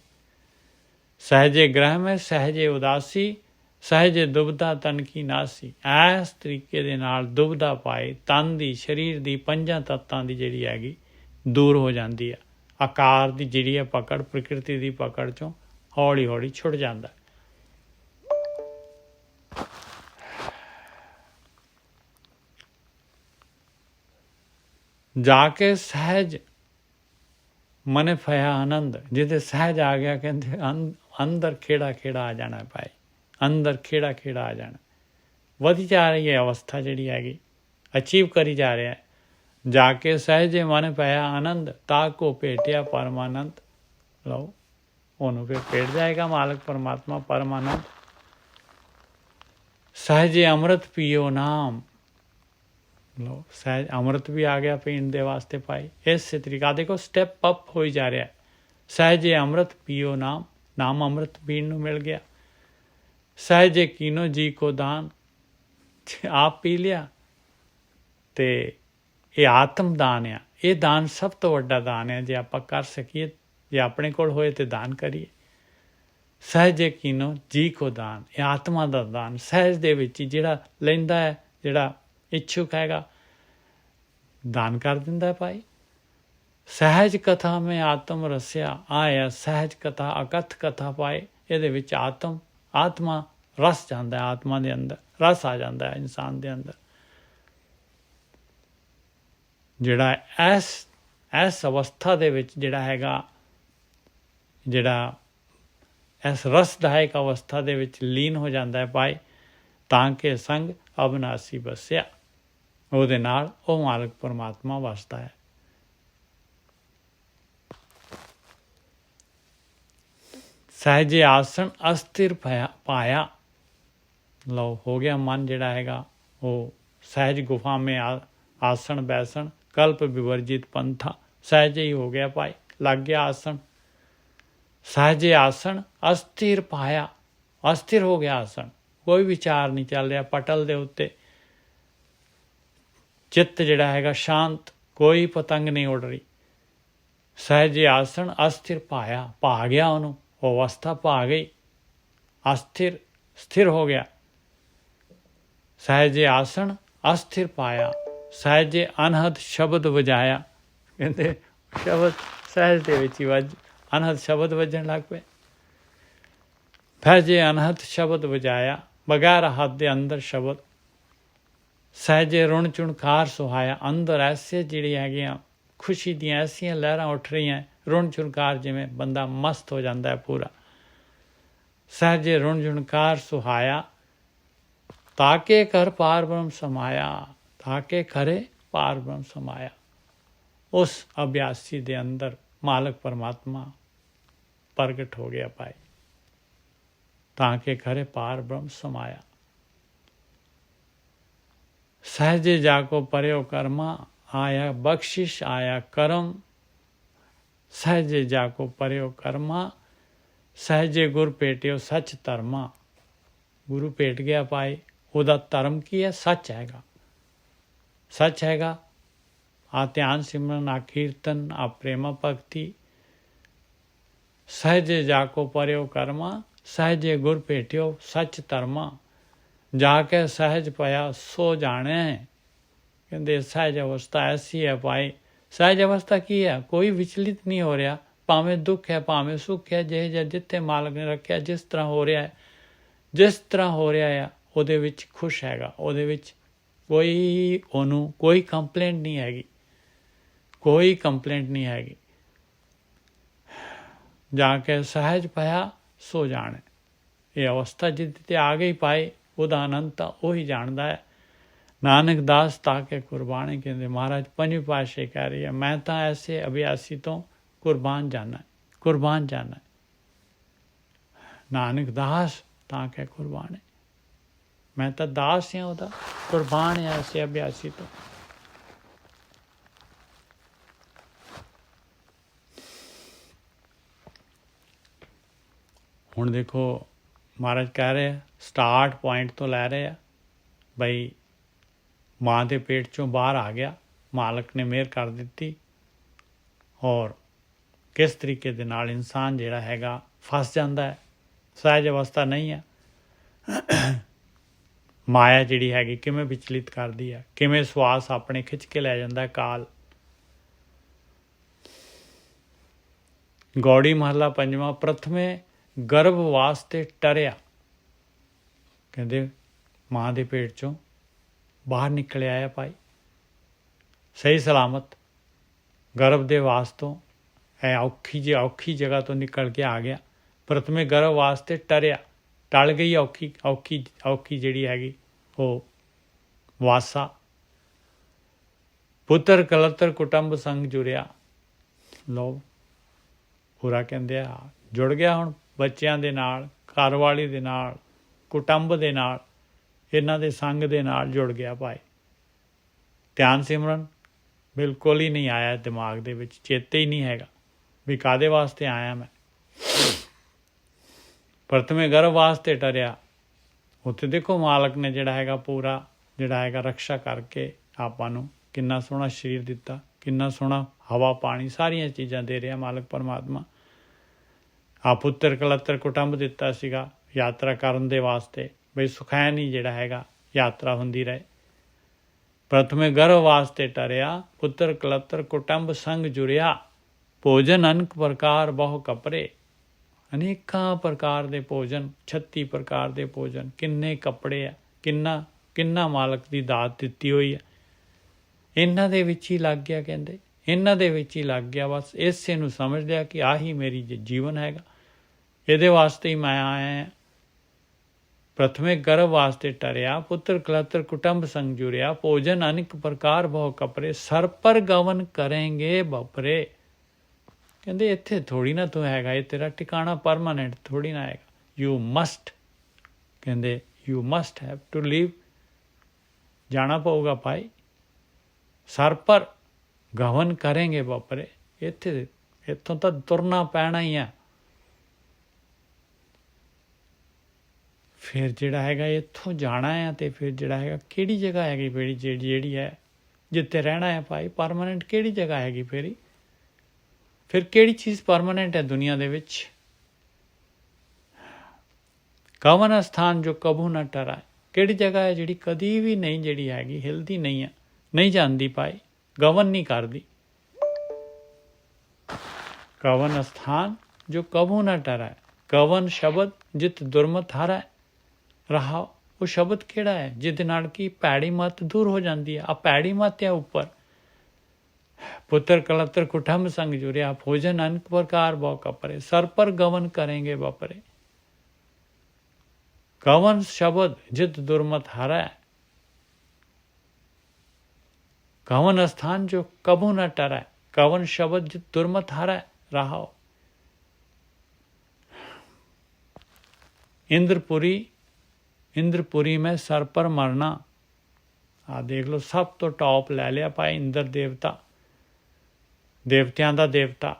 ਸਹਿਜੇ ਗ੍ਰਹਿ ਮੈਂ ਸਹਿਜੇ ਉਦਾਸੀ, ਸਹਿਜੇ ਦੁਬਦਾ ਤਨ ਕੀ ਨਾਸੀ। ਇਸ ਤਰੀਕੇ ਦੇ ਨਾਲ ਦੁਬਦਾ ਪਾਏ ਤਨ ਦੀ, ਸਰੀਰ ਦੀ, 5 ਤੱਤਾਂ ਦੀ ਜਿਹੜੀ ਹੈਗੀ ਦੂਰ ਹੋ ਜਾਂਦੀ ਹੈ। ਆਕਾਰ ਦੀ ਜਿਹੜੀ ਹੈ ਪਕੜ, ਪ੍ਰਕਿਰਤੀ ਦੀ ਪਕੜ 'ਚੋਂ ਹੌਲੀ ਹੌਲੀ ਛੁੱਟ ਜਾਂਦਾ। ਜਾ ਕੇ ਸਹਿਜ ਮਨੇ ਫਇਆ ਆਨੰਦ, ਜਿਹਦੇ ਸਹਿਜ ਆ ਗਿਆ ਕਹਿੰਦੇ ਅੰਦਰ ਖੇੜਾ ਆ ਜਾਣਾ ਭਾਈ, ਅੰਦਰ ਖੇੜਾ ਆ ਜਾਣਾ। ਵਧੀ ਜਾ ਰਹੀ ਹੈ ਅਵਸਥਾ ਜਿਹੜੀ ਹੈਗੀ, ਅਚੀਵ ਕਰੀ ਜਾ ਰਿਹਾ। ਜਾ ਕੇ ਸਹਿਜੇ ਮਨ ਪਿਆ ਆਨੰਦ, ਤਾ ਕੋ ਭੇਟਿਆ ਪਰਮਾਨੰਦ। ਲਓ ਉਹਨੂੰ ਫਿਰ ਭੇਟ ਜਾਏਗਾ ਮਾਲਕ ਪਰਮਾਤਮਾ ਪਰਮਾਨੰਦ। ਸਹਿਜੇ ਅੰਮ੍ਰਿਤ ਪੀਓ ਨਾਮ, ਲਓ ਸਹਿਜ ਅੰਮ੍ਰਿਤ ਵੀ ਆ ਗਿਆ ਪੀਣ ਦੇ ਵਾਸਤੇ ਭਾਈ। ਇਸੇ ਤਰੀਕਾ ਦੇਖੋ ਸਟੈਪ ਅਪ ਹੋਈ ਜਾ ਰਿਹਾ। ਸਹਿਜੇ ਅੰਮ੍ਰਿਤ ਪੀਓ ਨਾਮ, ਨਾਮ ਅੰਮ੍ਰਿਤ ਪੀਣ ਨੂੰ ਮਿਲ ਗਿਆ। ਸਹਿਜੇ ਕੀਨੋ ਜੀ ਕੋ ਦਾਨ, ਆਪ ਪੀ ਲਿਆ। ਅਤੇ ਇਹ ਆਤਮ ਦਾਨ ਆ, ਇਹ ਦਾਨ ਸਭ ਤੋਂ ਵੱਡਾ ਦਾਨ ਹੈ। ਜੇ ਆਪਾਂ ਕਰ ਸਕੀਏ, ਜੇ ਆਪਣੇ ਕੋਲ ਹੋਏ ਤਾਂ ਦਾਨ ਕਰੀਏ। ਸਹਿਜੇ ਕੀਨੋ ਜੀ ਕੋ ਦਾਨ, ਇਹ ਆਤਮਾ ਦਾ ਦਾਨ। ਸਹਿਜ ਦੇ ਵਿੱਚ ਹੀ ਜਿਹੜਾ ਲੈਂਦਾ ਹੈ, ਜਿਹੜਾ ਇੱਛੁਕ ਹੈਗਾ, ਦਾਨ ਕਰ ਦਿੰਦਾ ਭਾਈ। ਸਹਿਜ ਕਥਾ ਮੈਂ ਆਤਮ ਰਸਿਆ ਆਇਆ, ਸਹਿਜ ਕਥਾ ਅਕਥ ਕਥਾ ਪਾਏ। ਇਹਦੇ ਵਿੱਚ ਆਤਮਾ ਰਸ ਜਾਂਦਾ, ਆਤਮਾ ਦੇ ਅੰਦਰ ਰਸ ਆ ਜਾਂਦਾ ਹੈ ਇਨਸਾਨ ਦੇ ਅੰਦਰ। ਜਿਹੜਾ ਇਸ ਅਵਸਥਾ ਦੇ ਵਿੱਚ ਜਿਹੜਾ ਹੈਗਾ, ਜਿਹੜਾ ਇਸ ਰਸਦਾਇਕ ਅਵਸਥਾ ਦੇ ਵਿੱਚ ਲੀਨ ਹੋ ਜਾਂਦਾ ਹੈ ਭਾਈ। ਤਾਂ ਕਿ ਸੰਗ ਅਬਨਾਸੀ ਵਸਿਆ, ਉਹਦੇ ਨਾਲ ਉਹ ਮਾਲਕ ਪਰਮਾਤਮਾ ਵਸਦਾ ਹੈ। ਸਹਿਜੇ ਆਸਣ ਅਸਥਿਰ ਪਾਇਆ। ਲਓ ਹੋ ਗਿਆ ਮਨ ਜਿਹੜਾ ਹੈਗਾ ਉਹ ਸਹਿਜ ਗੁਫਾ ਮੇ ਆਸਣ ਬੈਸਣ ਕਲਪ ਵਿਵਰਜਿਤ ਪੰਥਾ। ਸਹਿਜੇ ਹੀ ਹੋ ਗਿਆ ਭਾਈ, ਲੱਗ ਗਿਆ ਆਸਣ। ਸਹਿਜੇ ਆਸਣ ਅਸਥਿਰ ਪਾਇਆ, ਅਸਥਿਰ ਹੋ ਗਿਆ ਆਸਣ। ਕੋਈ ਵਿਚਾਰ ਨਹੀਂ ਚੱਲ ਰਿਹਾ ਪਟਲ ਦੇ ਉੱਤੇ। ਚਿੱਤ ਜਿਹੜਾ ਹੈਗਾ ਸ਼ਾਂਤ, ਕੋਈ ਪਤੰਗ ਨਹੀਂ ਉੱਡ ਰਹੀ। ਸਹਿਜੇ ਆਸਣ ਅਸਥਿਰ ਪਾਇਆ, ਭਾ ਗਿਆ ਉਹਨੂੰ, ਉਹ ਅਵਸਥਾ ਭਾ ਗਈ। ਅਸਥਿਰ ਸਥਿਰ ਹੋ ਗਿਆ। ਸਹਿਜੇ ਆਸਣ ਅਸਥਿਰ ਪਾਇਆ, ਸਹਿਜੇ ਅਨਹਦ ਸ਼ਬਦ ਵਜਾਇਆ। ਕਹਿੰਦੇ ਸ਼ਬਦ ਸਹਿਜ ਦੇ ਵਿੱਚ ਹੀ ਅਨਹਦ ਸ਼ਬਦ ਵੱਜਣ ਲੱਗ ਪਏ। ਫਿਰ ਜੇ ਅਨਹਦ ਸ਼ਬਦ ਵਜਾਇਆ, ਬਗੈਰ ਹੱਦ ਦੇ ਅੰਦਰ ਸ਼ਬਦ। ਸਹਿਜੇ ਰੁਣ ਚੁਣਕਾਰ ਸੁਹਾਇਆ, ਅੰਦਰ ਐਸੇ ਜਿਹੜੀ ਹੈਗੀਆਂ ਖੁਸ਼ੀ ਦੀਆਂ ਐਸੀਆਂ ਲਹਿਰਾਂ ਉੱਠ ਰਹੀਆਂ, ਰੁਣ ਚੁਣਕਾਰ, ਜਿਵੇਂ ਬੰਦਾ ਮਸਤ ਹੋ ਜਾਂਦਾ ਹੈ ਪੂਰਾ। ਸਹਿਜੇ ਰੁਣ ਚੁਣਕਾਰ ਸੁਹਾਇਆ, ਤਾਕੇ ਕਰ ਪਾਰ ਬ੍ਰਹਮ ਸਮਾਇਆ, ਤਾਕੇ ਕਰੇ ਪਾਰ ਬ੍ਰਹਮ ਸਮਾਇਆ। ਉਸ ਅਭਿਆਸੀ ਦੇ ਅੰਦਰ ਮਾਲਕ ਪਰਮਾਤਮਾ ਪ੍ਰਗਟ ਹੋ ਗਿਆ ਭਾਈ। ਤਾਂ ਕਿ ਕਰੇ ਪਾਰ ਬ੍ਰਹਮ ਸਮਾਇਆ। ਸਹਿਜੇ ਜਾਕੋ ਪਰਿਓ ਕਰਮਾ, ਆਇਆ ਬਖਸ਼ਿਸ਼ ਆਇਆ ਕਰਮ। ਸਹਿਜੇ ਜਾਕੋ ਪਰਿਓ ਕਰਮਾ, ਸਹਿਜੇ ਗੁਰ ਭੇਟਿਓ ਸੱਚ ਧਰਮਾ। ਗੁਰੂ ਭੇਟ ਗਿਆ ਭਾਈ। ਉਹਦਾ ਧਰਮ ਕੀ ਹੈ? ਸੱਚ ਹੈਗਾ, ਸੱਚ ਹੈਗਾ। ਆ ਧਿਆਨ ਸਿਮਰਨ, ਆ ਕੀਰਤਨ, ਆ ਪ੍ਰੇਮਾ ਭਗਤੀ। ਸਹਿਜੇ ਜਾਕੋ ਪਰਿਓ ਕਰਮਾ, ਸਹਿਜੇ ਗੁਰ ਭੇਟਿਓ ਸੱਚ ਧਰਮਾ। ਜਾ ਕੇ ਸਹਿਜ ਪਿਆ ਸੋ ਜਾਣੇ। ਕਹਿੰਦੇ ਸਹਿਜ ਅਵਸਥਾ ਐਸੀ ਹੈ ਭਾਈ। ਸਹਿਜ ਅਵਸਥਾ ਕੀ ਹੈ? ਕੋਈ ਵਿਚਲਿਤ ਨਹੀਂ ਹੋ ਰਿਹਾ। ਭਾਵੇਂ ਦੁੱਖ ਹੈ, ਭਾਵੇਂ ਸੁੱਖ ਹੈ, ਜਿਹੇ ਜਿਹਾ ਜਿੱਥੇ ਮਾਲਕ ਨੇ ਰੱਖਿਆ, ਜਿਸ ਤਰ੍ਹਾਂ ਹੋ ਰਿਹਾ ਹੈ, ਜਿਸ ਤਰ੍ਹਾਂ ਹੋ ਰਿਹਾ ਆ, ਉਹਦੇ ਵਿੱਚ ਖੁਸ਼ ਹੈਗਾ। ਉਹਦੇ ਵਿੱਚ ਉਹਨੂੰ ਕੋਈ ਕੰਪਲੇਂਟ ਨਹੀਂ ਹੈਗੀ, ਕੋਈ ਕੰਪਲੇਂਟ ਨਹੀਂ ਹੈਗੀ। ਜਾ ਕੇ ਸਹਿਜ ਪਿਆ ਸੋ ਜਾਣੇ। ਇਹ ਅਵਸਥਾ ਜਿਹਦੇ 'ਤੇ ਆ ਗਈ ਭਾਈ, ਉਹਦਾ ਆਨੰਦ ਤਾਂ ਉਹੀ ਜਾਣਦਾ ਹੈ। ਨਾਨਕ ਦਾਸ ਤਾਂ ਕੇ ਕੁਰਬਾਨੀ। ਕਹਿੰਦੇ ਮਹਾਰਾਜ ਪੰਜਵੀਂ ਪਾਤਸ਼ਾਹੀ ਕਹਿ ਰਹੀ ਹੈ, ਮੈਂ ਤਾਂ ਐਸੇ ਅਭਿਆਸੀ ਤੋਂ ਕੁਰਬਾਨ ਜਾਣਾ, ਕੁਰਬਾਨ ਜਾਣਾ। ਨਾਨਕ ਦਾਸ ਤਾਂ ਕੇ ਕੁਰਬਾਨ। ਮੈਂ ਤਾਂ ਦਾਸ ਹਾਂ ਉਹਦਾ, ਕੁਰਬਾਨ ਹੈ ਐਸੇ ਅਭਿਆਸੀ ਤੋਂ। ਹੁਣ ਦੇਖੋ ਮਹਾਰਾਜ ਕਹਿ ਰਹੇ ਆ, ਸਟਾਰਟ ਪੁਆਇੰਟ ਤੋਂ ਲੈ ਰਹੇ ਆ ਬਈ ਮਾਂ ਦੇ ਪੇਟ 'ਚੋਂ ਬਾਹਰ ਆ ਗਿਆ, ਮਾਲਕ ਨੇ ਮਿਹਰ ਕਰ ਦਿੱਤੀ। ਔਰ ਕਿਸ ਤਰੀਕੇ ਦੇ ਨਾਲ ਇਨਸਾਨ ਜਿਹੜਾ ਹੈਗਾ ਫਸ ਜਾਂਦਾ ਹੈ। ਸਹਿਜ ਅਵਸਥਾ ਨਹੀਂ ਹੈ। ਮਾਇਆ ਜਿਹੜੀ ਹੈਗੀ ਕਿਵੇਂ ਵਿਚਲਿਤ ਕਰਦੀ ਹੈ, ਕਿਵੇਂ ਸਵਾਸ ਆਪਣੇ ਖਿੱਚ ਕੇ ਲੈ ਜਾਂਦਾ ਕਾਲ। ਗੌੜੀ ਮਹੱਲਾ ਪੰਜਵਾਂ। ਪ੍ਰਥਮੇ ਗਰਭ ਵਾਸਤੇ ਟਰਿਆ। ਕਹਿੰਦੇ ਮਾਂ ਦੇ ਪੇਟ 'ਚੋਂ ਬਾਹਰ ਨਿਕਲ ਆਇਆ ਭਾਈ, ਸਹੀ ਸਲਾਮਤ ਗਰਭ ਦੇ ਵਾਸਤੋਂ। ਇਹ ਔਖੀ ਜਗ੍ਹਾ ਤੋਂ ਨਿਕਲ ਕੇ ਆ ਗਿਆ। ਪ੍ਰਥਮੇ ਗਰਭ ਵਾਸਤੇ ਟਰਿਆ, ਟਲ ਗਈ ਔਖੀ ਜਿਹੜੀ ਹੈਗੀ ਉਹ ਵਾਸਾ। ਪੁੱਤਰ ਕਲਤਰ ਕੁਟੰਬ ਸੰਗ ਜੁੜਿਆ। ਲਓ ਪੂਰਾ ਕਹਿੰਦੇ ਆ ਜੁੜ ਗਿਆ ਹੁਣ ਬੱਚਿਆਂ ਦੇ ਨਾਲ, ਘਰਵਾਲੀ ਦੇ ਨਾਲ, ਕੁਟੰਬ ਦੇ ਨਾਲ, ਇਹਨਾਂ ਦੇ ਸੰਗ ਦੇ ਨਾਲ ਜੁੜ ਗਿਆ ਭਾਈ। ਧਿਆਨ ਸਿਮਰਨ ਬਿਲਕੁਲ ਹੀ ਨਹੀਂ ਆਇਆ ਦਿਮਾਗ ਦੇ ਵਿੱਚ, ਚੇਤੇ ਹੀ ਨਹੀਂ ਹੈਗਾ ਵੀ ਕਾਹਦੇ ਵਾਸਤੇ ਆਇਆ ਮੈਂ। ਪ੍ਰਥਮੇ ਗਰਭ ਵਾਸਤੇ ਟਰਿਆ, ਉੱਥੇ ਦੇਖੋ ਮਾਲਕ ਨੇ ਜਿਹੜਾ ਹੈਗਾ ਪੂਰਾ ਜਿਹੜਾ ਹੈਗਾ ਰਕਸ਼ਾ ਕਰਕੇ ਆਪਾਂ ਨੂੰ ਕਿੰਨਾ ਸੋਹਣਾ ਸਰੀਰ ਦਿੱਤਾ, ਕਿੰਨਾ ਸੋਹਣਾ ਹਵਾ ਪਾਣੀ ਸਾਰੀਆਂ ਚੀਜ਼ਾਂ ਦੇ ਰਿਹਾ ਮਾਲਕ ਪਰਮਾਤਮਾ। ਆ ਪੁੱਤਰ ਕਲੱਤਰ ਕੁਟੁੰਬ ਦਿੱਤਾ ਸੀਗਾ ਯਾਤਰਾ ਕਰਨ ਦੇ ਵਾਸਤੇ, ਬਈ ਸੁਖੈਨ ਹੀ ਜਿਹੜਾ ਹੈਗਾ ਯਾਤਰਾ ਹੁੰਦੀ ਰਹੇ। ਪ੍ਰਥਮੇ ਗਰਭ ਵਾਸਤੇ ਟਰਿਆ, ਪੁੱਤਰ ਕਲੱਤਰ ਕੁਟੁੰਬ ਸੰਗ ਜੁੜਿਆ, ਭੋਜਨ ਅਨੇਕ ਪ੍ਰਕਾਰ ਬਹੁ ਕਪਰੇ। ਅਨੇਕਾਂ ਪ੍ਰਕਾਰ ਦੇ ਭੋਜਨ, 36 ਪ੍ਰਕਾਰ ਦੇ ਭੋਜਨ, ਕਿੰਨੇ ਕੱਪੜੇ ਆ, ਕਿੰਨਾ ਮਾਲਕ ਦੀ ਦਾਤ ਦਿੱਤੀ ਹੋਈ ਹੈ। ਇਹਨਾਂ ਦੇ ਵਿੱਚ ਹੀ ਲੱਗ ਗਿਆ, ਕਹਿੰਦੇ ਇਹਨਾਂ ਦੇ ਵਿੱਚ ਹੀ ਲੱਗ ਗਿਆ। ਬਸ ਇਸੇ ਨੂੰ ਸਮਝ ਲਿਆ ਕਿ ਆਹੀ ਮੇਰੀ ਜੀਵਨ ਹੈਗਾ, ਇਹਦੇ ਵਾਸਤੇ ਹੀ ਮੈਂ ਆਇਆ ਹਾਂ। ਪ੍ਰਥਮੇ ਗਰਭ ਵਾਸਤੇ ਟਰਿਆ, ਪੁੱਤਰ ਕਲੱਤਰ ਕੁਟੁੰਬ ਸੰਗ ਜੁੜਿਆ, ਭੋਜਨ ਅਨੇਕ ਪ੍ਰਕਾਰ ਬਹੁ ਕਪਰੇ, ਸਰ ਪਰ ਗਵਨ ਕਰੇਂਗੇ ਬਪਰੇ। ਕਹਿੰਦੇ ਇੱਥੇ ਥੋੜ੍ਹੀ ਨਾ ਤੂੰ ਹੈਗਾ, ਇਹ ਤੇਰਾ ਟਿਕਾਣਾ ਪਰਮਾਨੈਂਟ ਥੋੜ੍ਹੀ ਨਾ ਹੈਗਾ। ਯੂ ਮਸਟ, ਕਹਿੰਦੇ you must have to leave, ਜਾਣਾ ਪਊਗਾ ਭਾਈ। ਸਰ ਪਰ ਗਵਨ ਕਰੇਂਗੇ ਬਪਰੇ, ਇੱਥੋਂ ਤਾਂ ਤੁਰਨਾ ਪੈਣਾ ਹੀ ਆ। ਫਿਰ ਜਿਹੜਾ ਹੈਗਾ ਇੱਥੋਂ ਜਾਣਾ ਹੈ, ਅਤੇ ਫਿਰ ਜਿਹੜਾ ਹੈਗਾ ਕਿਹੜੀ ਜਗ੍ਹਾ ਹੈਗੀ ਜਿਹੜੀ ਹੈ ਜਿੱਥੇ ਰਹਿਣਾ ਹੈ ਭਾਈ, ਪਰਮਾਨੈਂਟ ਕਿਹੜੀ ਜਗ੍ਹਾ ਹੈਗੀ ਫਿਰ ਕਿਹੜੀ ਚੀਜ਼ ਪਰਮਾਨੈਂਟ ਹੈ ਦੁਨੀਆ ਦੇ ਵਿੱਚ। ਕਵਨ ਸਥਾਨ ਜੋ ਕਬੂ ਨਾ ਟਰਾ, ਕਿਹੜੀ ਜਗ੍ਹਾ ਹੈ ਜਿਹੜੀ ਕਦੀ ਵੀ ਨਹੀਂ ਜਿਹੜੀ ਹੈਗੀ ਹਿਲਦੀ ਨਹੀਂ ਹੈ, ਨਹੀਂ ਜਾਂਦੀ ਭਾਈ, ਗਵਨ ਨਹੀਂ ਕਰਦੀ। ਕਵਨ ਸਥਾਨ ਜੋ ਕਬੂ ਨਾ ਟਰਾ, ਕਵਨ ਸ਼ਬਦ ਜਿਤ ਦੁਰਮਤ ਹਾਰਾ ਰਹਾ। ਉਹ ਸ਼ਬਦ ਕਿਹੜਾ ਹੈ ਜਿਹਦੇ ਨਾਲ ਕਿ ਭੈੜੀ ਮੱਤ ਦੂਰ ਹੋ ਜਾਂਦੀ ਹੈ। ਆ ਭੈੜੀ ਮੱਤ ਹੈ ਉੱਪਰ। ਪੁੱਤਰ ਕਲੱਤਰ ਕੁਟੁੰਬ ਸੰਗ ਜੁੜਿਆ, ਭੋਜਨ ਅਨੇਕ ਪ੍ਰਕਾਰ ਬਹੁ ਕਪਰੇ, ਸਰ ਪਰ ਗਵਨ ਕਰੇਂਗੇ ਬਪਰੇ। ਕਵਨ ਸ਼ਬਦ ਜਿਤ ਦੁਰਮਤ ਹਾਰਾ, ਕਵਨ ਸਥਾਨ ਜੋ ਕਬੂ न टरै, कवन शब्द जित दुर्मत हारै रहाओ। इंद्रपुरी में सर पर मरना। आ देख लो, सब तो टॉप ले लिया भाई इंद्र देवता, देवतियां दा देवता।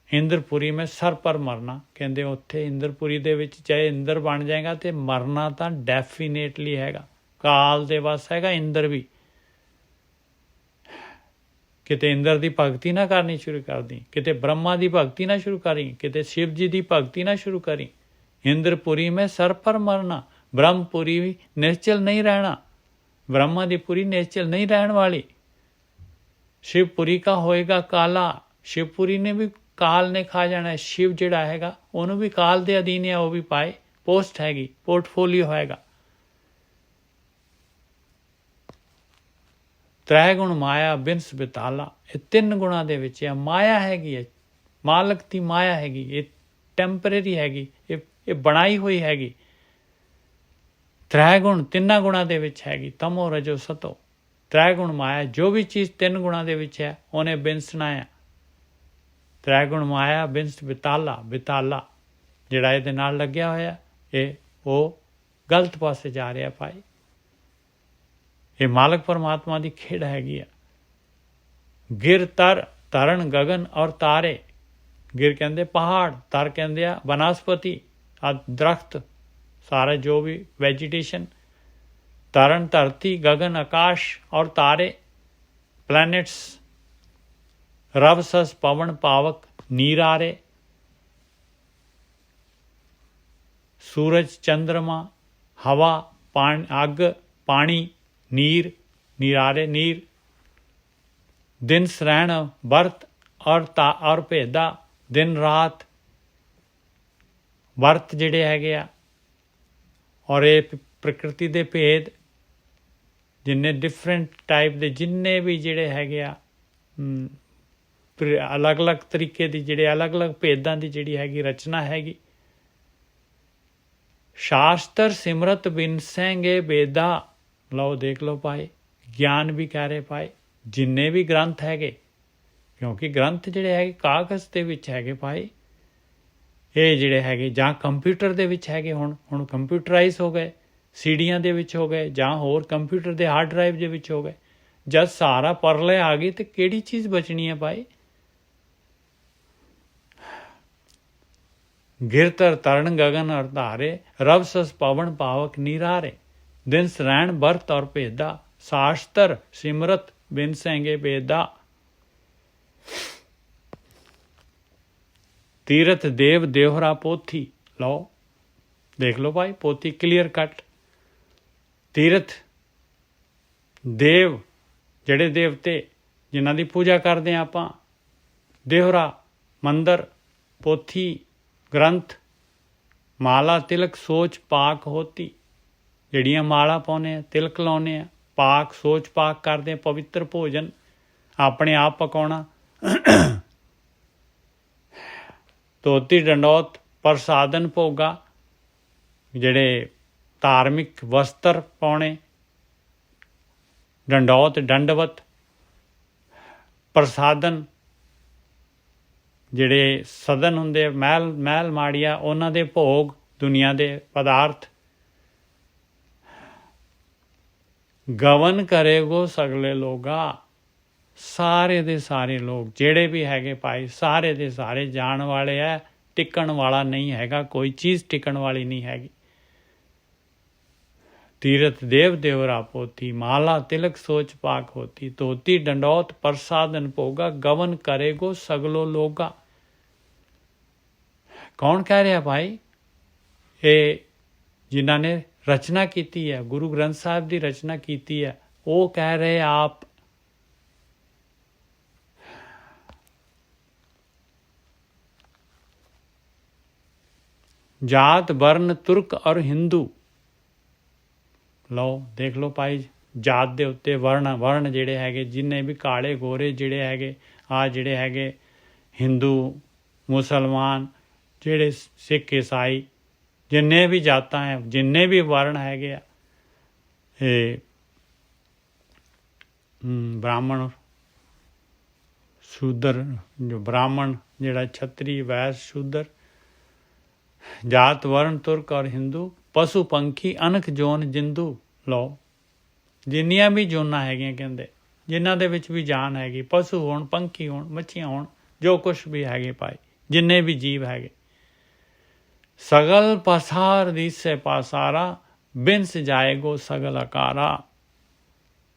इंद्रपुरी में सर पर मरना, कहते उत्थे इंद्रपुरी दे विच चाहे इंद्र बन जाएगा तो मरना तो डेफिनेटली हैगा। काल दे बस हैगा इंद्र भी। किते इंद्र की भगती ना करनी शुरू कर दी, किते ब्रह्मा की भगती ना शुरू करी, किते शिव जी की भगती ना शुरू करी। इंद्रपुरी में सर पर मरना, ब्रह्मपुरी भी निश्चल नहीं रहना, ब्रह्मा की पुरी निश्चल नहीं रहने वाली। शिवपुरी का होएगा काला, शिवपुरी ने भी काल ने खा जाना है। शिव जिहड़ा हैगा उन्होंने भी काल दे अधीन है, वो भी पाए पोस्ट हैगी, पोर्टफोलियो हैगा। त्रै गुण माया बिनस बिताला, ये तीन गुणा दे विच है माया हैगी है, मालक की माया हैगी, ये टैंपरेरी हैगी, ये बनाई हुई हैगी। त्रै गुण तिन्ना गुणा दे विच हैगी, तमो रजो सतो। त्रै गुण माया, जो भी चीज़ तीन गुणा दे विच है उन्हें बिनसना है। त्रै गुण माया बिनस बिताला, बिताला जिहड़ा इहदे नाल लग्या होया ये वो गलत पासे जा रहा भाई। ये मालक परमात्मा की खेड़ हैगी है। गिर तर तरन गगन और तारे, गिर कहते पहाड़, तर कहते वनस्पति आ दरख्त सारा जो भी वेजिटेशन, तरन धरती, गगन आकाश और तारे प्लैनेट्स, रव सस पवन पावक नीर आरे, सूरज चंद्रमा हवा अग पानी नीर नीरारे नीर, दिन सरैण वर्त और भेदा, दिन रात वर्त जिहड़े हैगे आ, और ये प्रकृति दे भेद जिन्ने डिफरेंट टाइप दे जिन्ने भी जिहड़े हैगे आ अलग अलग तरीके दी जिहड़े अलग अलग भेदां दी जिहड़ी हैगी रचना हैगी। शास्त्र सिमरत बिनसेंगे बेदा, लो देख लो भाई, ज्ञान भी कह रहे भाई जिन्ने भी ग्रंथ हैगे, क्योंकि ग्रंथ जिहड़े हैगे कागज़ दे विच हैगे भाई, ये जिहड़े हैगे जां कंप्यूटर दे विच हैगे, हुण कंप्यूटराइज हो गए, ਸੀਡੀਆਂ ਦੇ ਵਿੱਚ ਹੋ ਗਏ ਜਾਂ ਹੋਰ ਕੰਪਿਊਟਰ ਦੇ ਹਾਰਡ ਡਰਾਈਵ ਦੇ ਵਿੱਚ ਹੋ ਗਏ। ਜਦ ਸਾਰਾ ਪਰਲੇ ਆ ਗਈ ਤੇ ਕਿਹੜੀ ਚੀਜ਼ ਬਚਣੀ ਹੈ ਭਾਈ? ਗਿਰਤਰ ਤਰਨ ਗਗਨ ਅਰਧਾਰੇ, ਰਬ ਸਸ ਪਵਨ ਪਾਵਕ ਨੀਰਾਰੇ। ਦਿਨ ਸਰੈਣ ਬਰਤ ਔਰ ਭੇਦਾ, ਸਾਸ਼ਤਰ ਸਿਮਰਤ ਬਿਨ ਸੈਂਗੇ ਬੇਦਾ। ਤੀਰਥ ਦੇਵ ਦੇਵਹਰਾ ਪੋਥੀ। ਲਓ ਦੇਖ ਲਓ ਭਾਈ, ਪੋਥੀ ਕਲੀਅਰ ਕੱਟ। ਤੀਰਥ ਦੇਵ ਜਿਹੜੇ ਦੇਵਤੇ ਜਿਨ੍ਹਾਂ ਦੀ ਪੂਜਾ ਕਰਦੇ ਹਾਂ ਆਪਾਂ, ਦੇਵਹਰਾ ਮੰਦਰ, ਪੋਥੀ ਗ੍ਰੰਥ, ਮਾਲਾ ਤਿਲਕ ਸੋਚ ਪਾਕ ਹੋਤੀ। ਜਿਹੜੀਆਂ ਮਾਲਾ ਪਾਉਂਦੇ ਆ, ਤਿਲਕ ਲਾਉਂਦੇ ਆ, ਪਾਕ ਸੋਚ ਪਾਕ ਕਰਦੇ ਆ, ਪਵਿੱਤਰ ਭੋਜਨ ਆਪਣੇ ਆਪ ਪਕਾਉਣਾ, ਧੋਤੀ ਡੰਡੌਤ ਪ੍ਰਸਾਦਨ ਭੋਗਾ, ਜਿਹੜੇ ਧਾਰਮਿਕ ਵਸਤਰ ਪਾਉਣੇ, ਡੰਡੌਤ ਡੰਡਵਤ, ਪ੍ਰਸਾਦਨ ਜਿਹੜੇ ਸਦਨ ਹੁੰਦੇ, ਮਹਿਲ ਮਾੜੀਆ, ਉਹਨਾਂ ਦੇ ਭੋਗ, ਦੁਨੀਆ ਦੇ ਪਦਾਰਥ। ਗਵਨ ਕਰੇਗੋ ਸਗਲੇ ਲੋਗਾ। ਸਾਰੇ ਦੇ ਸਾਰੇ ਲੋਕ ਜਿਹੜੇ ਵੀ ਹੈਗੇ ਭਾਈ, ਸਾਰੇ ਦੇ ਸਾਰੇ ਜਾਣ ਵਾਲੇ ਹੈ, ਟਿਕਣ ਵਾਲਾ ਨਹੀਂ ਹੈਗਾ, ਕੋਈ ਚੀਜ਼ ਟਿਕਣ ਵਾਲੀ ਨਹੀਂ ਹੈਗੀ। ਤੀਰਥ ਦੇਵ ਦੇਵਰਾ ਪੋਥੀ, ਮਾਲਾ ਤਿਲਕ ਸੋਚ ਪਾਕ ਹੋਤੀ। ਧੋਤੀ ਡੰਡੌਤ ਪ੍ਰਸਾਦਨ ਭੋਗਾ, ਗਵਨ ਕਰੇਗੋ ਸਗਲੋ ਲੋਗਾ। ਕੌਣ ਕਹਿ ਰਿਹਾ ਭਾਈ? ਇਹ ਜਿਨ੍ਹਾਂ ਨੇ ਰਚਨਾ ਕੀਤੀ ਹੈ, ਗੁਰੂ ਗ੍ਰੰਥ ਸਾਹਿਬ ਦੀ ਰਚਨਾ ਕੀਤੀ ਹੈ, ਉਹ ਕਹਿ ਰਹੇ ਆਪ। ਜਾਤ ਵਰਨ ਤੁਰਕ ਔਰ ਹਿੰਦੂ। ਲਓ ਦੇਖ ਲਓ ਭਾਈ, ਜਾਤ ਦੇ ਉੱਤੇ ਵਰਨ ਜਿਹੜੇ ਹੈਗੇ, ਜਿੰਨੇ ਵੀ ਕਾਲੇ ਗੋਰੇ ਜਿਹੜੇ ਹੈਗੇ, ਆਹ ਜਿਹੜੇ ਹੈਗੇ ਹਿੰਦੂ ਮੁਸਲਮਾਨ, ਜਿਹੜੇ ਸਿੱਖ ਈਸਾਈ, ਜਿੰਨੇ ਵੀ ਜਾਤਾਂ ਹੈ, ਜਿੰਨੇ ਵੀ ਵਰਨ ਹੈਗੇ ਆ, ਇਹ ਬ੍ਰਾਹਮਣ ਸ਼ੂਦਰ, ਜੋ ਬ੍ਰਾਹਮਣ ਜਿਹੜਾ ਛਤਰੀ ਵੈਸ ਸ਼ੂਦਰ, ਜਾਤ ਵਰਨ ਤੁਰਕ ਔਰ ਹਿੰਦੂ, ਪਸ਼ੂ ਪੰਖੀ ਅਨਖ ਜੋਨ ਜਿੰਦੂ। ਲਓ ਜਿੰਨੀਆਂ ਵੀ ਜੋਨਾਂ ਹੈਗੀਆਂ, ਕਹਿੰਦੇ ਜਿਨ੍ਹਾਂ ਦੇ ਵਿੱਚ ਵੀ ਜਾਨ ਹੈਗੀ, ਪਸ਼ੂ ਹੋਣ, ਪੰਖੀ ਹੋਣ, ਮੱਛੀਆਂ ਹੋਣ, ਜੋ ਕੁਛ ਵੀ ਹੈਗੇ ਭਾਈ, ਜਿੰਨੇ ਵੀ ਜੀਵ ਹੈਗੇ। ਸਗਲ ਪਸਾਰ ਦੀਸੇ ਪਾਸਾਰਾ, ਬਿਨਸ ਜਾਏਗੋ ਸਗਲ ਅਕਾਰਾ।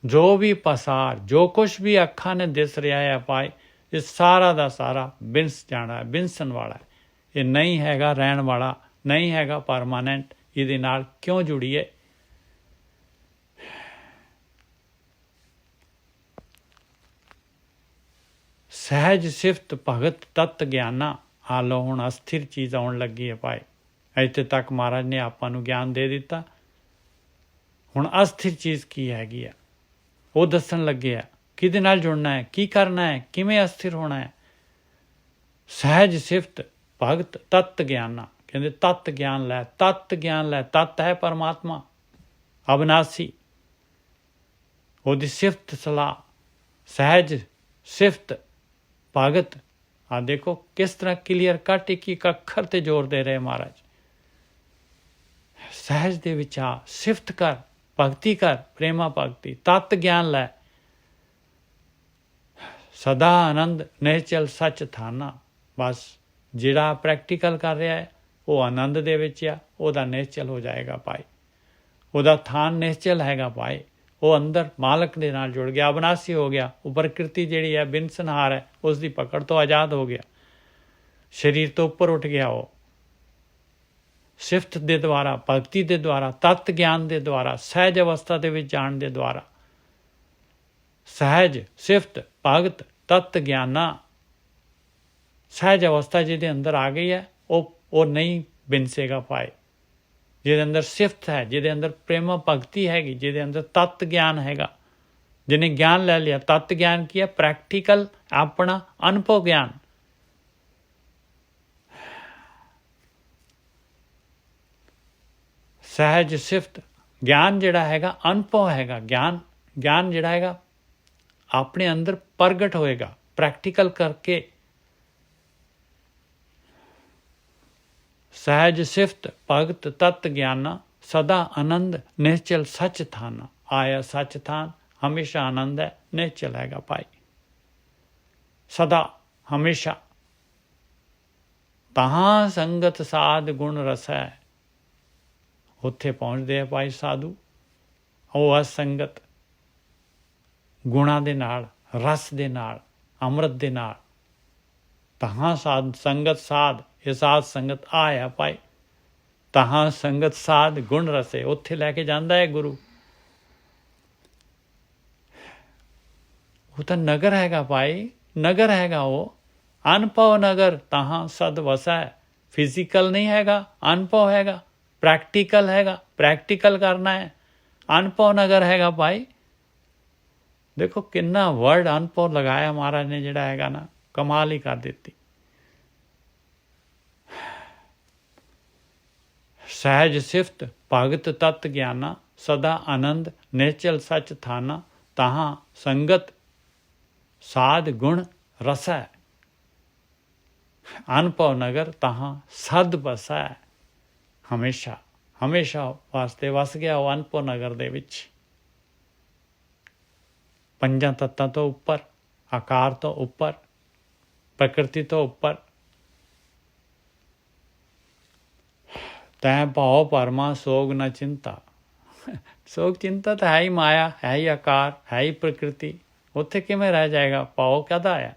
ਜੋ ਵੀ ਪਸਾਰ, ਜੋ ਕੁਛ ਵੀ ਅੱਖਾਂ ਨੇ ਦਿਸ ਰਿਹਾ ਹੈ ਭਾਈ, ਇਹ ਸਾਰਾ ਦਾ ਸਾਰਾ ਬਿਨਸ ਜਾਣਾ ਹੈ, ਬਿਨਸਣ ਵਾਲਾ ਹੈ। ਇਹ ਨਹੀਂ ਹੈਗਾ ਰਹਿਣ ਵਾਲਾ, ਨਹੀਂ ਹੈਗਾ ਪਰਮਾਨੈਂਟ। ਇਹਦੇ ਨਾਲ ਕਿਉਂ ਜੁੜੀਏ? ਸਹਿਜ ਸਿਫਤ ਭਗਤ ਤਤ ਗਿਆਨਾ। ਆ ਲਓ ਹੁਣ ਅਸਥਿਰ ਚੀਜ਼ ਆਉਣ ਲੱਗੀ ਹੈ ਭਾਈ। ਇੱਥੇ ਤੱਕ ਮਹਾਰਾਜ ਨੇ ਆਪਾਂ ਨੂੰ ਗਿਆਨ ਦੇ ਦਿੱਤਾ। ਹੁਣ ਅਸਥਿਰ ਚੀਜ਼ ਕੀ ਹੈਗੀ ਆ ਉਹ ਦੱਸਣ ਲੱਗੇ ਆ। ਕਿਹਦੇ ਨਾਲ ਜੁੜਨਾ ਹੈ, ਕੀ ਕਰਨਾ ਹੈ, ਕਿਵੇਂ ਅਸਥਿਰ ਹੋਣਾ ਹੈ। ਸਹਿਜ ਸਿਫਤ ਭਗਤ ਤਤ ਗਿਆਨਾ। ਕਹਿੰਦੇ ਤਤ ਗਿਆਨ ਲੈ, ਤਤ ਗਿਆਨ ਲੈ। ਤਤ ਹੈ ਪਰਮਾਤਮਾ ਅਬਨਾਸੀ, ਉਹਦੀ ਸਿਫਤ ਸਲਾਹ। ਸਹਿਜ ਸਿਫਤ ਭਗਤ। ਆ ਦੇਖੋ ਕਿਸ ਤਰ੍ਹਾਂ ਕਲੀਅਰ ਕੱਟ ਇੱਕ ਅੱਖਰ ਤੇ ਜ਼ੋਰ ਦੇ ਰਹੇ ਮਹਾਰਾਜ। ਸਹਿਜ ਦੇ ਵਿੱਚ ਆ, ਸਿਫਤ ਕਰ, ਭਗਤੀ ਕਰ, ਪ੍ਰੇਮਾ ਭਗਤੀ। ਤਤ ਗਿਆਨ ਲੈ। ਸਦਾ ਆਨੰਦ ਨਿਹਚਲ ਸੱਚ ਥਾਨਾ। ਬਸ ਜਿਹੜਾ ਪ੍ਰੈਕਟੀਕਲ ਕਰ ਰਿਹਾ ਹੈ ਉਹ ਆਨੰਦ ਦੇ ਵਿੱਚ ਆ, ਉਹਦਾ ਨਿਹਚਲ ਹੋ ਜਾਏਗਾ ਭਾਈ। ਉਹਦਾ ਥਾਨ ਨਿਹਚਲ ਹੈਗਾ ਭਾਈ। ਉਹ ਅੰਦਰ ਮਾਲਕ ਦੇ ਨਾਲ ਜੁੜ ਗਿਆ, ਅਬਨਾਸੀ ਹੋ ਗਿਆ। ਉਹ ਪ੍ਰਕਿਰਤੀ ਜਿਹੜੀ ਹੈ ਬਿਨਸਨਹਾਰ ਹੈ, ਉਸ ਦੀ ਪਕੜ ਤੋਂ ਆਜ਼ਾਦ ਹੋ ਗਿਆ, ਸਰੀਰ ਤੋਂ ਉੱਪਰ ਉੱਠ ਗਿਆ। ਉਹ ਸਿਫਤ ਦੇ ਦੁਆਰਾ, ਭਗਤੀ ਦੇ ਦੁਆਰਾ, ਤਤ ਗਿਆਨ ਦੇ ਦੁਆਰਾ, ਸਹਿਜ ਅਵਸਥਾ ਦੇ ਵਿੱਚ ਜਾਣ ਦੇ ਦੁਆਰਾ। ਸਹਿਜ ਸਿਫਤ ਭਗਤ ਤਤ ਗਿਆਨਾ। ਸਹਿਜ ਅਵਸਥਾ ਜਿਹਦੇ ਅੰਦਰ ਆ ਗਈ ਹੈ ਉਹ ਨਹੀਂ ਬਿਨਸੇਗਾ ਭਾਈ। ਜਿਹਦੇ ਅੰਦਰ ਸਿਫਤ ਹੈ, ਜਿਹਦੇ ਅੰਦਰ ਪ੍ਰੇਮਾ ਭਗਤੀ ਹੈਗੀ, ਜਿਹਦੇ ਅੰਦਰ ਤਤ ਗਿਆਨ ਹੈਗਾ, ਜਿਹਨੇ ਗਿਆਨ ਲੈ ਲਿਆ। ਤਤ ਗਿਆਨ ਕੀ ਹੈ? ਪ੍ਰੈਕਟੀਕਲ ਆਪਣਾ ਅਨੁਭਵ ਗਿਆਨ। ਸਹਿਜ ਸਿਫਤ ਗਿਆਨ ਜਿਹੜਾ ਹੈਗਾ ਅਨੁਭਵ ਹੈਗਾ। ਗਿਆਨ ਜਿਹੜਾ ਹੈਗਾ ਆਪਣੇ ਅੰਦਰ ਪ੍ਰਗਟ ਹੋਏਗਾ ਪ੍ਰੈਕਟੀਕਲ ਕਰਕੇ। ਸਹਿਜ ਸਿਫਤ ਭਗਤ ਤਤ ਗਿਆਨਾ, सदा आनंद निश्चल सच थाना। आया सच थान, हमेशा आनंद है, निश्चल हैगा भाई, सदा हमेशा। तहां संगत साध गुण रस है, उत्थे पहुँचते हैं भाई साधु। ਉਹ ਆ ਸੰਗਤ ਗੁਣਾਂ ਦੇ ਨਾਲ, ਰਸ ਦੇ ਨਾਲ, ਅੰਮ੍ਰਿਤ ਦੇ ਨਾਲ। ਤਹਾਂ ਸਾਧ ਸੰਗਤ ਸਾਧ, ਇਹ ਸਾਧ ਸੰਗਤ ਆਇਆ ਭਾਈ। ਤਹਾਂ ਸੰਗਤ ਸਾਧ ਗੁਣ ਰਸੇ, ਉੱਥੇ ਲੈ ਕੇ ਜਾਂਦਾ ਹੈ ਗੁਰੂ। ਉਹ ਤਾਂ ਨਗਰ ਹੈਗਾ ਭਾਈ, ਨਗਰ ਹੈਗਾ ਉਹ। ਅਨਭਵ ਨਗਰ ਤਹਾਂ ਸਦ ਵਸੈ। ਫਿਜ਼ੀਕਲ ਨਹੀਂ ਹੈਗਾ, ਅਨਭਵ ਹੈਗਾ, ਪ੍ਰੈਕਟੀਕਲ ਹੈਗਾ, ਪ੍ਰੈਕਟੀਕਲ ਕਰਨਾ ਹੈ। ਅਨਭਵ ਨਗਰ ਹੈਗਾ ਭਾਈ। ਦੇਖੋ ਕਿੰਨਾ ਵਰਡ ਅਨਭਵ ਲਗਾਇਆ ਮਹਾਰਾਜ ਨੇ, ਜਿਹੜਾ ਹੈਗਾ ਨਾ ਕਮਾਲ ਹੀ ਕਰ ਦਿੱਤੀ। ਸਹਿਜ ਸਿਫਤ ਭਗਤ ਤਤ ਗਿਆਨਾ, ਸਦਾ ਆਨੰਦ ਨਿਸ਼ਚਲ ਸਚ ਥਾਨਾ। ਤਹਾਂ ਸੰਗਤ ਸਾਧ ਗੁਣ ਰਸੈ, ਅਨਭਵ ਨਗਰ ਤਹਾਂ ਸਦ ਬਸੈ। ਹਮੇਸ਼ਾ ਹਮੇਸ਼ਾ ਵਾਸਤੇ ਵਸ ਗਿਆ ਉਹ ਅਨਭਵ ਨਗਰ ਦੇ ਵਿੱਚ। ਪੰਜਾਂ ਤੱਤਾਂ ਤੋਂ ਉੱਪਰ, ਆਕਾਰ ਤੋਂ ਉੱਪਰ, ਪ੍ਰਕਿਰਤੀ ਤੋਂ ਉੱਪਰ। ਤੈਂ ਭਾਉ ਪਰਮਾ ਸੋਗ ਨ ਚਿੰਤਾ। ਸੋਗ ਚਿੰਤਾ ਤਾਂ ਹੈ ਹੀ ਮਾਇਆ, ਹੈ ਹੀ ਆਕਾਰ, ਹੈ ਹੀ ਪ੍ਰਕਿਰਤੀ। ਉੱਥੇ ਕਿਵੇਂ ਰਹਿ ਜਾਏਗਾ? ਭਾਉ ਕਾਹਦਾ ਆਇਆ?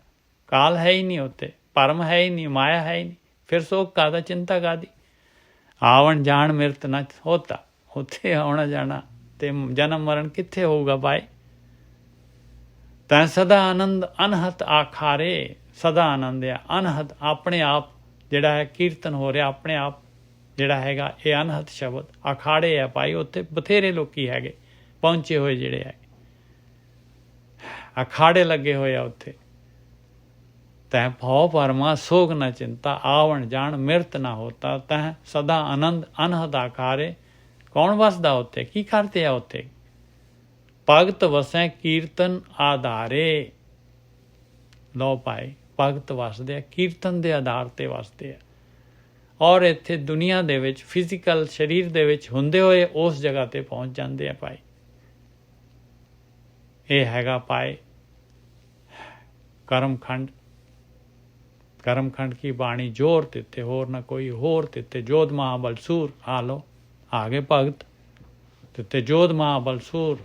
ਕਾਲ ਹੈ ਹੀ ਨਹੀਂ ਉੱਥੇ, ਪਰਮ ਹੈ ਹੀ ਨਹੀਂ, ਮਾਇਆ ਹੈ ਹੀ ਨਹੀਂ। ਫਿਰ ਸੋਗ ਕਾਹਦਾ, ਚਿੰਤਾ ਕਾਹਦੀ? ਆਵਣ ਜਾਣ ਮਿਰਤ ਨਾ ਹੋਤਾ। ਉੱਥੇ ਆਉਣਾ ਜਾਣਾ ਤੇ ਜਨਮ ਮਰਨ ਕਿੱਥੇ ਹੋਊਗਾ ਭਾਈ? ਤੈਂ ਸਦਾ ਆਨੰਦ ਅਨਹਤ ਆਖਾਰੇ। ਸਦਾ ਆਨੰਦ ਆ, ਅਨਹਤ ਆਪਣੇ ਆਪ ਜਿਹੜਾ ਹੈ ਕੀਰਤਨ ਹੋ ਰਿਹਾ, ਆਪਣੇ ਆਪ ਜਿਹੜਾ ਹੈਗਾ ਇਹ ਅਨਹਤ ਸ਼ਬਦ। ਅਖਾੜੇ ਆ ਭਾਈ, ਉੱਥੇ ਬਥੇਰੇ ਲੋਕੀ ਹੈਗੇ ਪਹੁੰਚੇ ਹੋਏ, ਜਿਹੜੇ ਹੈ ਅਖਾੜੇ ਲੱਗੇ ਹੋਏ ਆ ਉੱਥੇ। ਤੈਂ ਭਉ ਪਰਮਾ ਸੋਗ ਨ ਚਿੰਤਾ, ਆਵਣ ਜਾਣ ਮਿਰਤ ਨਾ ਹੋਤਾ। ਤੈਂ ਸਦਾ ਆਨੰਦ ਅਨਹਦ ਆਕਾਰੇ। ਕੌਣ ਵਸਦਾ ਉੱਥੇ? ਕੀ ਕਰਦੇ ਆ ਉੱਥੇ? ਭਗਤ ਵਸੈ ਕੀਰਤਨ ਆਧਾਰੇ। ਲਓ ਭਾਈ, ਭਗਤ ਵਸਦੇ ਆ ਕੀਰਤਨ ਦੇ ਆਧਾਰ ਤੇ ਵਸਦੇ ਆ। ਔਰ ਇੱਥੇ ਦੁਨੀਆ ਦੇ ਵਿੱਚ ਫਿਜ਼ੀਕਲ ਸਰੀਰ ਦੇ ਵਿੱਚ ਹੁੰਦੇ ਹੋਏ ਉਸ ਜਗ੍ਹਾ ਤੇ ਪਹੁੰਚ ਜਾਂਦੇ ਆ ਭਾਈ। ਇਹ ਹੈਗਾ ਭਾਈ ਕਰਮਖੰਡ। ਕਰਮਖੰਡ ਕੀ ਬਾਣੀ ਜੋਰ ਦਿੱਤੇ, ਹੋਰ ਨਾ ਕੋਈ ਹੋਰ ਦਿੱਤੇ। ਜੋਧ ਮਹਾਬਲ ਸੂਰ, ਆ ਲੋ ਆ ਗਏ ਭਗਤ ਦਿੱਤੇ। ਜੋਧ ਮਹਾਬਲ ਸੂਰ,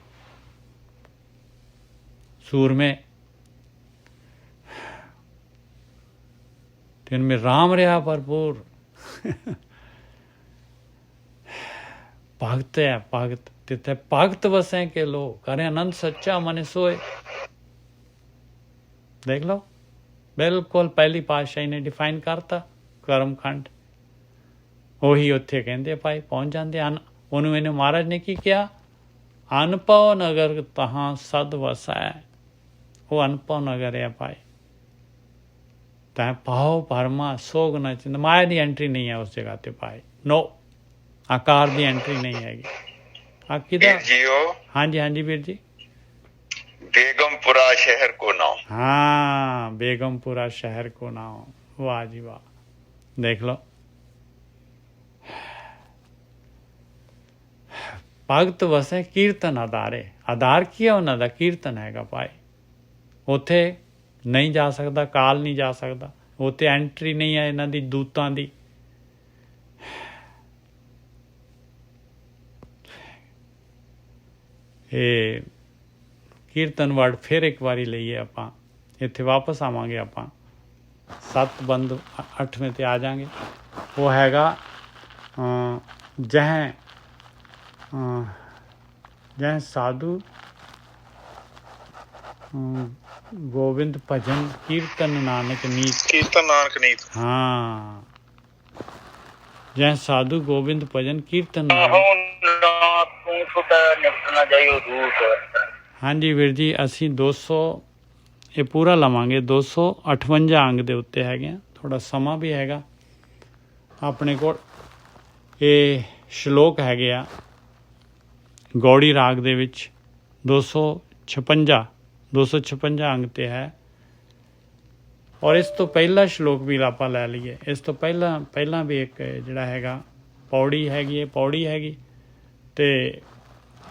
सूरमे तिनमें राम रहा भरपूर। भगत है, भगत तिथे भगत वसें के लो, करें आनंद सच्चा मन सोए। देख लो, बिल्कुल पहली पातशाही ने डिफाइन करता कर्मखंड। ਉਹੀ ਉੱਥੇ ਕਹਿੰਦੇ ਭਾਈ ਪਹੁੰਚ ਜਾਂਦੇ ਹਨ। ਉਹਨੂੰ ਇਹਨੇ ਮਹਾਰਾਜ ਨੇ ਕੀ ਕਿਹਾ? ਅਨਭਉ ਨਗਰ ਤਹਾਂ ਸਦ ਵਸੈ। ਉਹ ਅਨਭਉ ਨਗਰ ਹੈ ਭਾਈ। ਤੈਂ ਭਾਉ ਪਰਮਾ ਸੋਗ ਨਾ ਚਿੰਤ। ਮਾਇਆ ਦੀ ਐਂਟਰੀ ਨਹੀਂ ਹੈ ਉਸ ਜਗ੍ਹਾ ਤੇ ਭਾਈ। ਨੋ, ਆਕਾਰ ਦੀ ਐਂਟਰੀ ਨਹੀਂ ਹੈਗੀ। ਆ ਕਿਹਦਾ? ਹਾਂਜੀ ਹਾਂਜੀ ਵੀਰ ਜੀ। बेगमपुरा शहर को नाम। हाँ, बेगमपुरा शहर को नाम। वाह जी वाह, देख लो। ਭਗਤ ਵਸੇ ਕੀਰਤਨ ਆਧਾਰੇ। ਆਧਾਰ ਕੀ ਹੈ ਉਹਨਾਂ ਦਾ? ਕੀਰਤਨ ਹੈਗਾ ਭਾਈ। ਉੱਥੇ ਨਹੀਂ ਜਾ ਸਕਦਾ, ਕਾਲ ਨਹੀਂ ਜਾ ਸਕਦਾ। ਉੱਥੇ ਐਂਟਰੀ ਨਹੀਂ ਹੈ ਇਹਨਾਂ ਦੀ, ਦੂਤਾਂ ਦੀ। ਇਹ ਕੀਰਤਨ ਵਰਡ ਫਿਰ ਇੱਕ ਵਾਰੀ ਲਈਏ ਆਪਾਂ। ਇੱਥੇ ਵਾਪਸ ਆਵਾਂਗੇ ਆਪਾਂ, 7 ਬੰਦ 8ਵੇਂ ਤੇ ਆ ਜਾਵਾਂਗੇ। ਉਹ ਹੈਗਾ ਜਹ जय साधु गोविंद भजन कीर्तन नानक नीत। कीर्तन नानक नीत। हाँ, जय साधु गोविंद भजन कीर्तन हाँ जी ਵੀਰ ਜੀ, ਅਸੀਂ 200 ਇਹ ਪੂਰਾ ਲਵਾਂਗੇ। 258 ਅੰਗ ਦੇ ਉੱਤੇ ਹੈਗੇ ਆ। ਥੋੜਾ ਸਮਾਂ ਵੀ ਹੈਗਾ ਆਪਣੇ ਕੋਲ। ਇਹ ਸ਼ਲੋਕ ਹੈਗੇ ਆ ਗੌੜੀ ਰਾਗ ਦੇ ਵਿੱਚ 256 ਅੰਗ ਤੇ ਹੈ। ਔਰ ਇਸ ਤੋਂ ਪਹਿਲਾ ਸ਼ਲੋਕ ਵੀ ਆਪਾਂ ਲੈ ਲਈਏ। ਇਸ ਤੋਂ ਪਹਿਲਾਂ ਵੀ ਇੱਕ ਜਿਹੜਾ ਹੈਗਾ ਪੌੜੀ ਹੈਗੀ ਹੈ, ਪੌੜੀ ਹੈਗੀ ਤੇ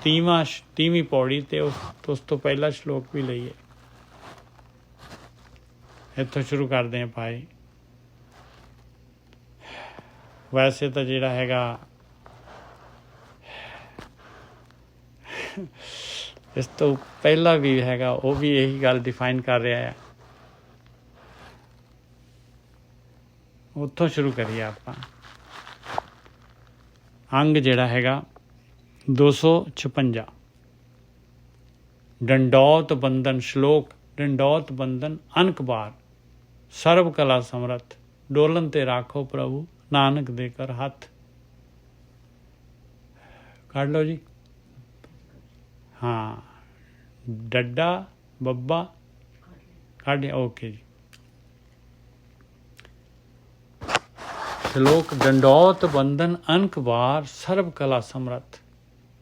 30ਵੀਂ ਪੌੜੀ ਤੇ ਉਸ ਤੋਂ ਪਹਿਲਾ ਸ਼ਲੋਕ ਵੀ ਲਈਏ। ਇੱਥੋਂ ਸ਼ੁਰੂ ਕਰਦੇ ਹਾਂ ਭਾਈ। ਵੈਸੇ ਤਾਂ ਜਿਹੜਾ ਹੈਗਾ ਇਸ ਤੋਂ ਪਹਿਲਾਂ ਵੀ ਹੈਗਾ, ਉਹ ਵੀ ਇਹੀ ਗੱਲ ਡਿਫਾਈਨ ਕਰ ਰਿਹਾ ਹੈ। ਉੱਥੋਂ ਸ਼ੁਰੂ ਕਰੀਏ ਆਪਾਂ। ਅੰਗ ਜਿਹੜਾ ਹੈਗਾ 256 ਡੰਡੌਤ ਬੰਧਨ ਸ਼ਲੋਕ। ਡੰਡੌਤ ਬੰਧਨ ਅਨਕ ਬਾਰ ਸਰਬ ਕਲਾ ਸਮਰੱਥ, ਡੋਲਨ ਤੇ ਰਾਖੋ ਪ੍ਰਭੂ ਨਾਨਕ ਦੇ ਕਰ ਹੱਥ। ਕੱਢ ਲਓ ਜੀ। ਹਾਂ, ਡੱਡਾ ਬੱਬਾ ਕੱਢ, ਓਕੇ ਜੀ। ਸ਼ਲੋਕ ਡੰਡੌਤ ਬੰਧਨ ਅਨਕ ਬਾਰ ਸਰਬ ਕਲਾ ਸਮਰੱਥ।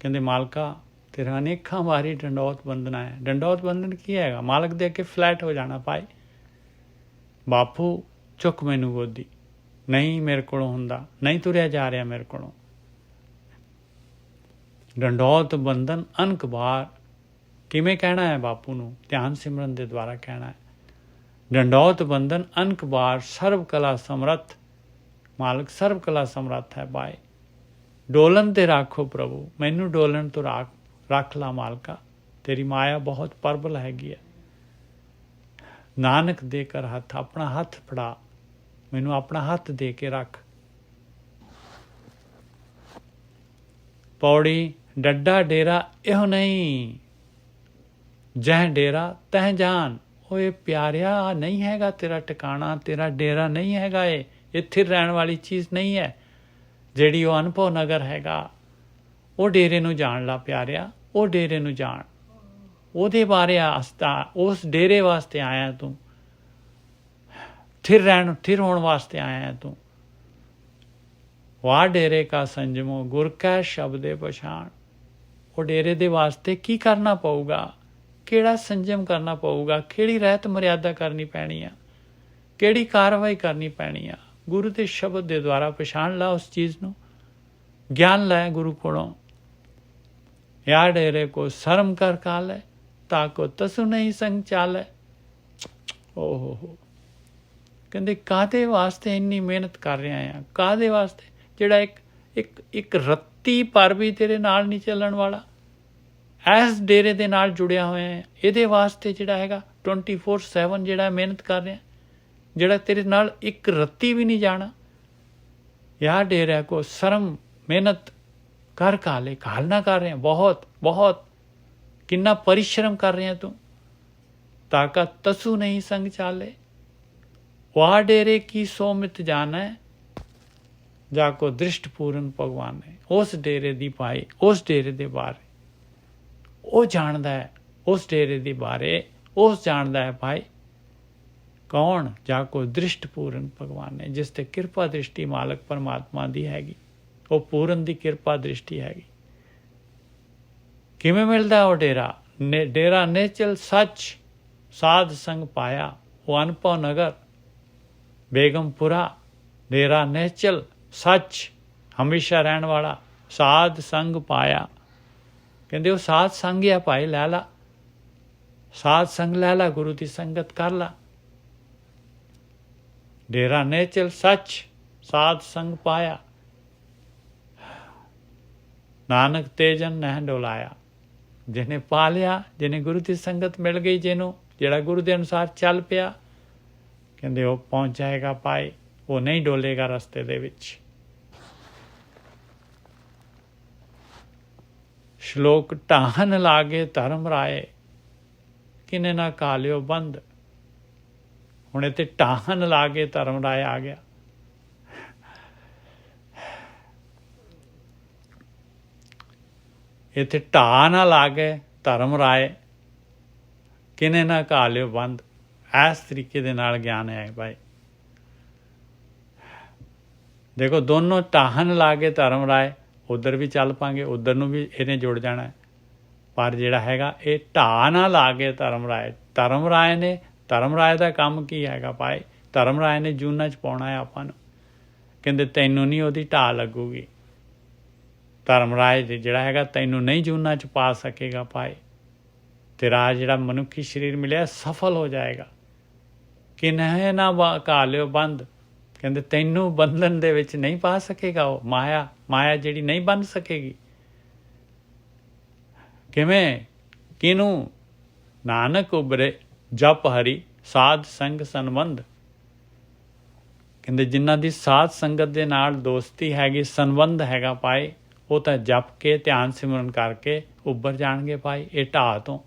ਕਹਿੰਦੇ ਮਾਲਕਾ ਤੇਰਾ ਅਨੇਕਾਂ ਵਾਰੀ ਡੰਡੌਤ ਬੰਧਨਾ ਹੈ। ਡੰਡੌਤ ਬੰਧਨ ਕੀ ਹੈਗਾ? ਮਾਲਕ ਦੇ ਅੱਗੇ ਫਲੈਟ ਹੋ ਜਾਣਾ ਭਾਈ। ਬਾਪੂ ਚੁੱਕ ਮੈਨੂੰ ਗੋਦੀ, ਨਹੀਂ ਮੇਰੇ ਕੋਲੋਂ ਹੁੰਦਾ, ਨਹੀਂ ਤੁਰਿਆ ਜਾ ਰਿਹਾ ਮੇਰੇ ਕੋਲੋਂ। ਡੰਡੌਤ ਬੰਧਨ ਅਨਕ ਬਾਰ ਕਿਵੇਂ ਕਹਿਣਾ ਹੈ ਬਾਪੂ ਨੂੰ? ਧਿਆਨ ਸਿਮਰਨ ਦੇ ਦੁਆਰਾ ਕਹਿਣਾ ਹੈ। ਡੰਡੌਤ ਬੰਧਨ ਅਨਕ ਬਾਰ ਸਰਬ ਕਲਾ ਸਮਰੱਥ। ਮਾਲਕ ਸਰਬ ਕਲਾ ਸਮਰੱਥ ਹੈ ਭਾਈ। ਡੋਲਨ ਤੇ ਰਾਖੋ ਪ੍ਰਭੂ, ਮੈਨੂੰ ਡੋਲਣ ਤੋਂ ਰੱਖ ਲਾ ਮਾਲਕਾ, ਤੇਰੀ ਮਾਇਆ ਬਹੁਤ ਪ੍ਰਬਲ ਹੈਗੀ ਹੈ। ਨਾਨਕ ਦੇ ਕਰ ਹੱਥ, ਆਪਣਾ ਹੱਥ ਫੜਾ, ਮੈਨੂੰ ਆਪਣਾ ਹੱਥ ਦੇ ਕੇ ਰੱਖ। ਪੌੜੀ ਡੱਡਾ ਡੇਰਾ ਇਹੋ ਨਹੀਂ, ਜਹ ਡੇਰਾ ਤਹ ਜਾਨ। ਓਏ ਪਿਆਰਿਆ, ਨਹੀਂ ਹੈਗਾ ਤੇਰਾ ਟਿਕਾਣਾ, ਤੇਰਾ ਡੇਰਾ ਨਹੀਂ ਹੈਗਾ। ਇਹ ਇੱਥੇ ਰਹਿਣ ਵਾਲੀ ਚੀਜ਼ ਨਹੀਂ ਹੈ ਜਿਹੜੀ ਉਹ ਅਨੁਭਵ ਨਗਰ ਹੈਗਾ। ਉਹ ਡੇਰੇ ਨੂੰ ਜਾਣ ਲਾ ਪਿਆਰਿਆ, ਉਹ ਡੇਰੇ ਨੂੰ ਜਾਣ, ਉਹਦੇ ਬਾਰੇ ਆਸਤਾ, ਉਸ ਡੇਰੇ ਵਾਸਤੇ ਆਇਆ ਤੂੰ, ਥਿਰ ਹੋਣ ਵਾਸਤੇ ਆਇਆ ਤੂੰ। ਵਾਹ ਡੇਰੇ ਕਾ ਸੰਜਮੋ ਗੁਰ ਕੈ ਸ਼ਬਦੇ ਪਛਾਣ। ਉਹ ਡੇਰੇ ਦੇ ਵਾਸਤੇ ਕੀ ਕਰਨਾ ਪਊਗਾ? ਕਿਹੜਾ ਸੰਜਮ ਕਰਨਾ ਪਊਗਾ? ਕਿਹੜੀ ਰਹਿਤ ਮਰਿਆਦਾ ਕਰਨੀ ਪੈਣੀ ਆ? ਕਿਹੜੀ ਕਾਰਵਾਈ ਕਰਨੀ ਪੈਣੀ ਆ? ਗੁਰੂ ਦੇ ਸ਼ਬਦ ਦੇ ਦੁਆਰਾ ਪਛਾਣ ਲਾ ਉਸ ਚੀਜ਼ ਨੂੰ, ਗਿਆਨ ਲੈ ਗੁਰੂ ਕੋਲੋਂ। ਯਾ ਡੇਰੇ ਕੋ ਸ਼ਰਮ ਕਰ ਕਾਲੇ, ਤਾਕੋ ਤਸੁ ਨਹੀਂ ਸੰਗ ਚਾਲੇ। ਓਹੋ, ਕਹਿੰਦੇ ਕਾਹਦੇ ਵਾਸਤੇ ਇੰਨੀ ਮਿਹਨਤ ਕਰ ਰਿਹਾ ਆ? ਕਾਹਦੇ ਵਾਸਤੇ? ਜਿਹੜਾ ਇੱਕ ਰੱਤੀ ਪਰ ਵੀ ਤੇਰੇ ਨਾਲ ਨਹੀਂ ਚੱਲਣ ਵਾਲਾ, ਇਸ ਡੇਰੇ ਦੇ ਨਾਲ ਜੁੜਿਆ ਹੋਇਆ ਹੈ। ਇਹਦੇ ਵਾਸਤੇ ਜਿਹੜਾ ਹੈਗਾ 24/7 ਜਿਹੜਾ ਮਿਹਨਤ ਕਰ ਰਿਹਾ, ਜਿਹੜਾ ਤੇਰੇ ਨਾਲ ਇੱਕ ਰੱਤੀ ਵੀ ਨਹੀਂ ਜਾਣਾ। ਯਾ ਡੇਰੇ ਕੋ ਸ਼ਰਮ, ਮਿਹਨਤ ਕਰ ਕਾਲੇ, ਕਾਲਨਾ ਕਰ ਰਿਹਾ ਬਹੁਤ ਬਹੁਤ, ਕਿੰਨਾ ਪਰਿਸ਼ਰਮ ਕਰ ਰਿਹਾ ਤੂੰ। ਤਾਕਤ ਤਸੂ ਨਹੀਂ ਸੰਗ ਚਾਲੇ, ਵਾਹ ਡੇਰੇ ਕੀ ਸੋਮਿਤ ਜਾਣਾ, ਜਾ ਕੋ ਦ੍ਰਿਸ਼ਟ ਪੂਰਨ ਭਗਵਾਨ ਨੇ। ਉਸ ਡੇਰੇ ਦੀ ਭਾਈ, ਉਸ ਡੇਰੇ ਦੇ ਬਾਰੇ ਉਹ ਜਾਣਦਾ ਹੈ, ਉਸ ਡੇਰੇ ਦੇ ਬਾਰੇ ਉਸ ਜਾਣਦਾ ਹੈ ਭਾਈ। ਕੌਣ? ਜਾ ਕੋ ਦ੍ਰਿਸ਼ਟ ਪੂਰਨ ਭਗਵਾਨ ਨੇ, ਜਿਸ ਤੇ ਕਿਰਪਾ ਦ੍ਰਿਸ਼ਟੀ ਮਾਲਕ ਪਰਮਾਤਮਾ ਦੀ ਹੈਗੀ। ਉਹ ਪੂਰਨ ਦੀ ਕਿਰਪਾ ਦ੍ਰਿਸ਼ਟੀ ਹੈਗੀ। ਕਿਵੇਂ ਮਿਲਦਾ ਉਹ ਡੇਰਾ? ਡੇਰਾ ਨੇਚਲ ਸੱਚ ਸਾਧ ਸੰਗ ਪਾਇਆ। ਉਹ ਅਨਪਉ ਨਗਰ ਬੇਗਮਪੁਰਾ, ਡੇਰਾ ਨੇਚਲ ਸੱਚ ਹਮੇਸ਼ਾ ਰਹਿਣ ਵਾਲਾ, ਸਾਧ ਸੰਗ ਪਾਇਆ। ਕਹਿੰਦੇ ਉਹ ਸਾਧ ਸੰਗ ਆ ਭਾਈ, ਲੈ ਲਾ ਸਾਧ ਸੰਗ, ਲੈ ਲਾ ਗੁਰੂ ਦੀ ਸੰਗਤ ਕਰ ਲਾ। ਡੇਰਾ ਨੇਚਲ ਸੱਚ ਸਾਧ ਸੰਗ ਪਾਇਆ, ਨਾਨਕ ਤੇਜਨ ਨਹਿ ਡੋਲਾਇਆ। ਜਿਹਨੇ ਪਾ ਲਿਆ, ਜਿਹਨੇ ਗੁਰੂ ਦੀ ਸੰਗਤ ਮਿਲ ਗਈ, ਜਿਹਨੂੰ ਜਿਹੜਾ ਗੁਰੂ ਦੇ ਅਨੁਸਾਰ ਚੱਲ ਪਿਆ, ਕਹਿੰਦੇ ਉਹ ਪਹੁੰਚ ਜਾਏਗਾ ਭਾਈ, ਉਹ ਨਹੀਂ ਡੋਲੇਗਾ ਰਸਤੇ ਦੇ ਵਿੱਚ। ਸ਼ਲੋਕ ਢਾਹਨ ਲਾਗੇ ਧਰਮ ਰਾਏ, ਕਿਨੇ ਨਾ ਕਾਲਿਓ ਬੰਦ। ਹੁਣ ਇੱਥੇ ਢਾਹਨ ਲਾਗੇ ਧਰਮ ਰਾਏ ਆ ਗਿਆ। ਇੱਥੇ ਢਾਹ ਨਾ ਲਾਗੇ ਧਰਮ ਰਾਏ, ਕਿਨੇ ਨਾ ਕਾਲਿਓ ਬੰਦ। ਇਸ ਤਰੀਕੇ ਦੇ ਨਾਲ ਗਿਆਨ ਹੈ ਭਾਈ। ਦੇਖੋ ਦੋਨੋਂ ਢਾਹਨ ਲਾਗੇ ਧਰਮ ਰਾਏ, ਉੱਧਰ ਵੀ ਚੱਲ ਪਾਂਗੇ, ਉੱਧਰ ਨੂੰ ਵੀ ਇਹਨੇ ਜੁੜ ਜਾਣਾ। ਪਰ ਜਿਹੜਾ ਹੈਗਾ ਇਹ ਢਾਹ ਨਾ ਲਾਗੇ ਧਰਮ ਰਾਏ। ਧਰਮ ਰਾਏ ਨੇ, ਧਰਮ ਰਾਏ ਦਾ ਕੰਮ ਕੀ ਹੈਗਾ ਭਾਈ? ਧਰਮ ਰਾਏ ਨੇ ਜੂਨਾਂ 'ਚ ਪਾਉਣਾ ਹੈ ਆਪਾਂ ਨੂੰ। ਕਹਿੰਦੇ ਤੈਨੂੰ ਨਹੀਂ ਉਹਦੀ ਢਾਹ ਲੱਗੂਗੀ। ਧਰਮਰਾਜ ਜਿਹੜਾ ਹੈਗਾ ਤੈਨੂੰ ਨਹੀਂ ਜੂਨਾਂ 'ਚ ਪਾ ਸਕੇਗਾ ਪਾਏ। ਤੇਰਾ ਜਿਹੜਾ ਮਨੁੱਖੀ ਸਰੀਰ ਮਿਲਿਆ ਸਫਲ ਹੋ ਜਾਏਗਾ। ਕਿਨਹੇ ਨਾ ਘਾ ਲਿਓ ਬੰਦ, ਕਹਿੰਦੇ ਤੈਨੂੰ ਬੰਧਨ ਦੇ ਵਿੱਚ ਨਹੀਂ ਪਾ ਸਕੇਗਾ ਉਹ ਮਾਇਆ ਜਿਹੜੀ ਨਹੀਂ ਬੰਧ ਸਕੇਗੀ। ਕਿਵੇਂ? ਕਿਨੂੰ? ਨਾਨਕ ਉਬਰੇ ਜਪ ਹਰੀ ਸਾਧ ਸੰਗ ਸੰਬੰਧ। ਕਹਿੰਦੇ ਜਿਨ੍ਹਾਂ ਦੀ ਸਾਧ ਸੰਗਤ ਦੇ ਨਾਲ ਦੋਸਤੀ ਹੈਗੀ, ਸੰਬੰਧ ਹੈਗਾ ਪਾਏ, ਉਹ ਤਾਂ ਜਪ ਕੇ ਧਿਆਨ ਸਿਮਰਨ ਕਰਕੇ ਉੱਭਰ ਜਾਣਗੇ ਪਾਏ ਇਹ ਢਾਹ ਤੋਂ।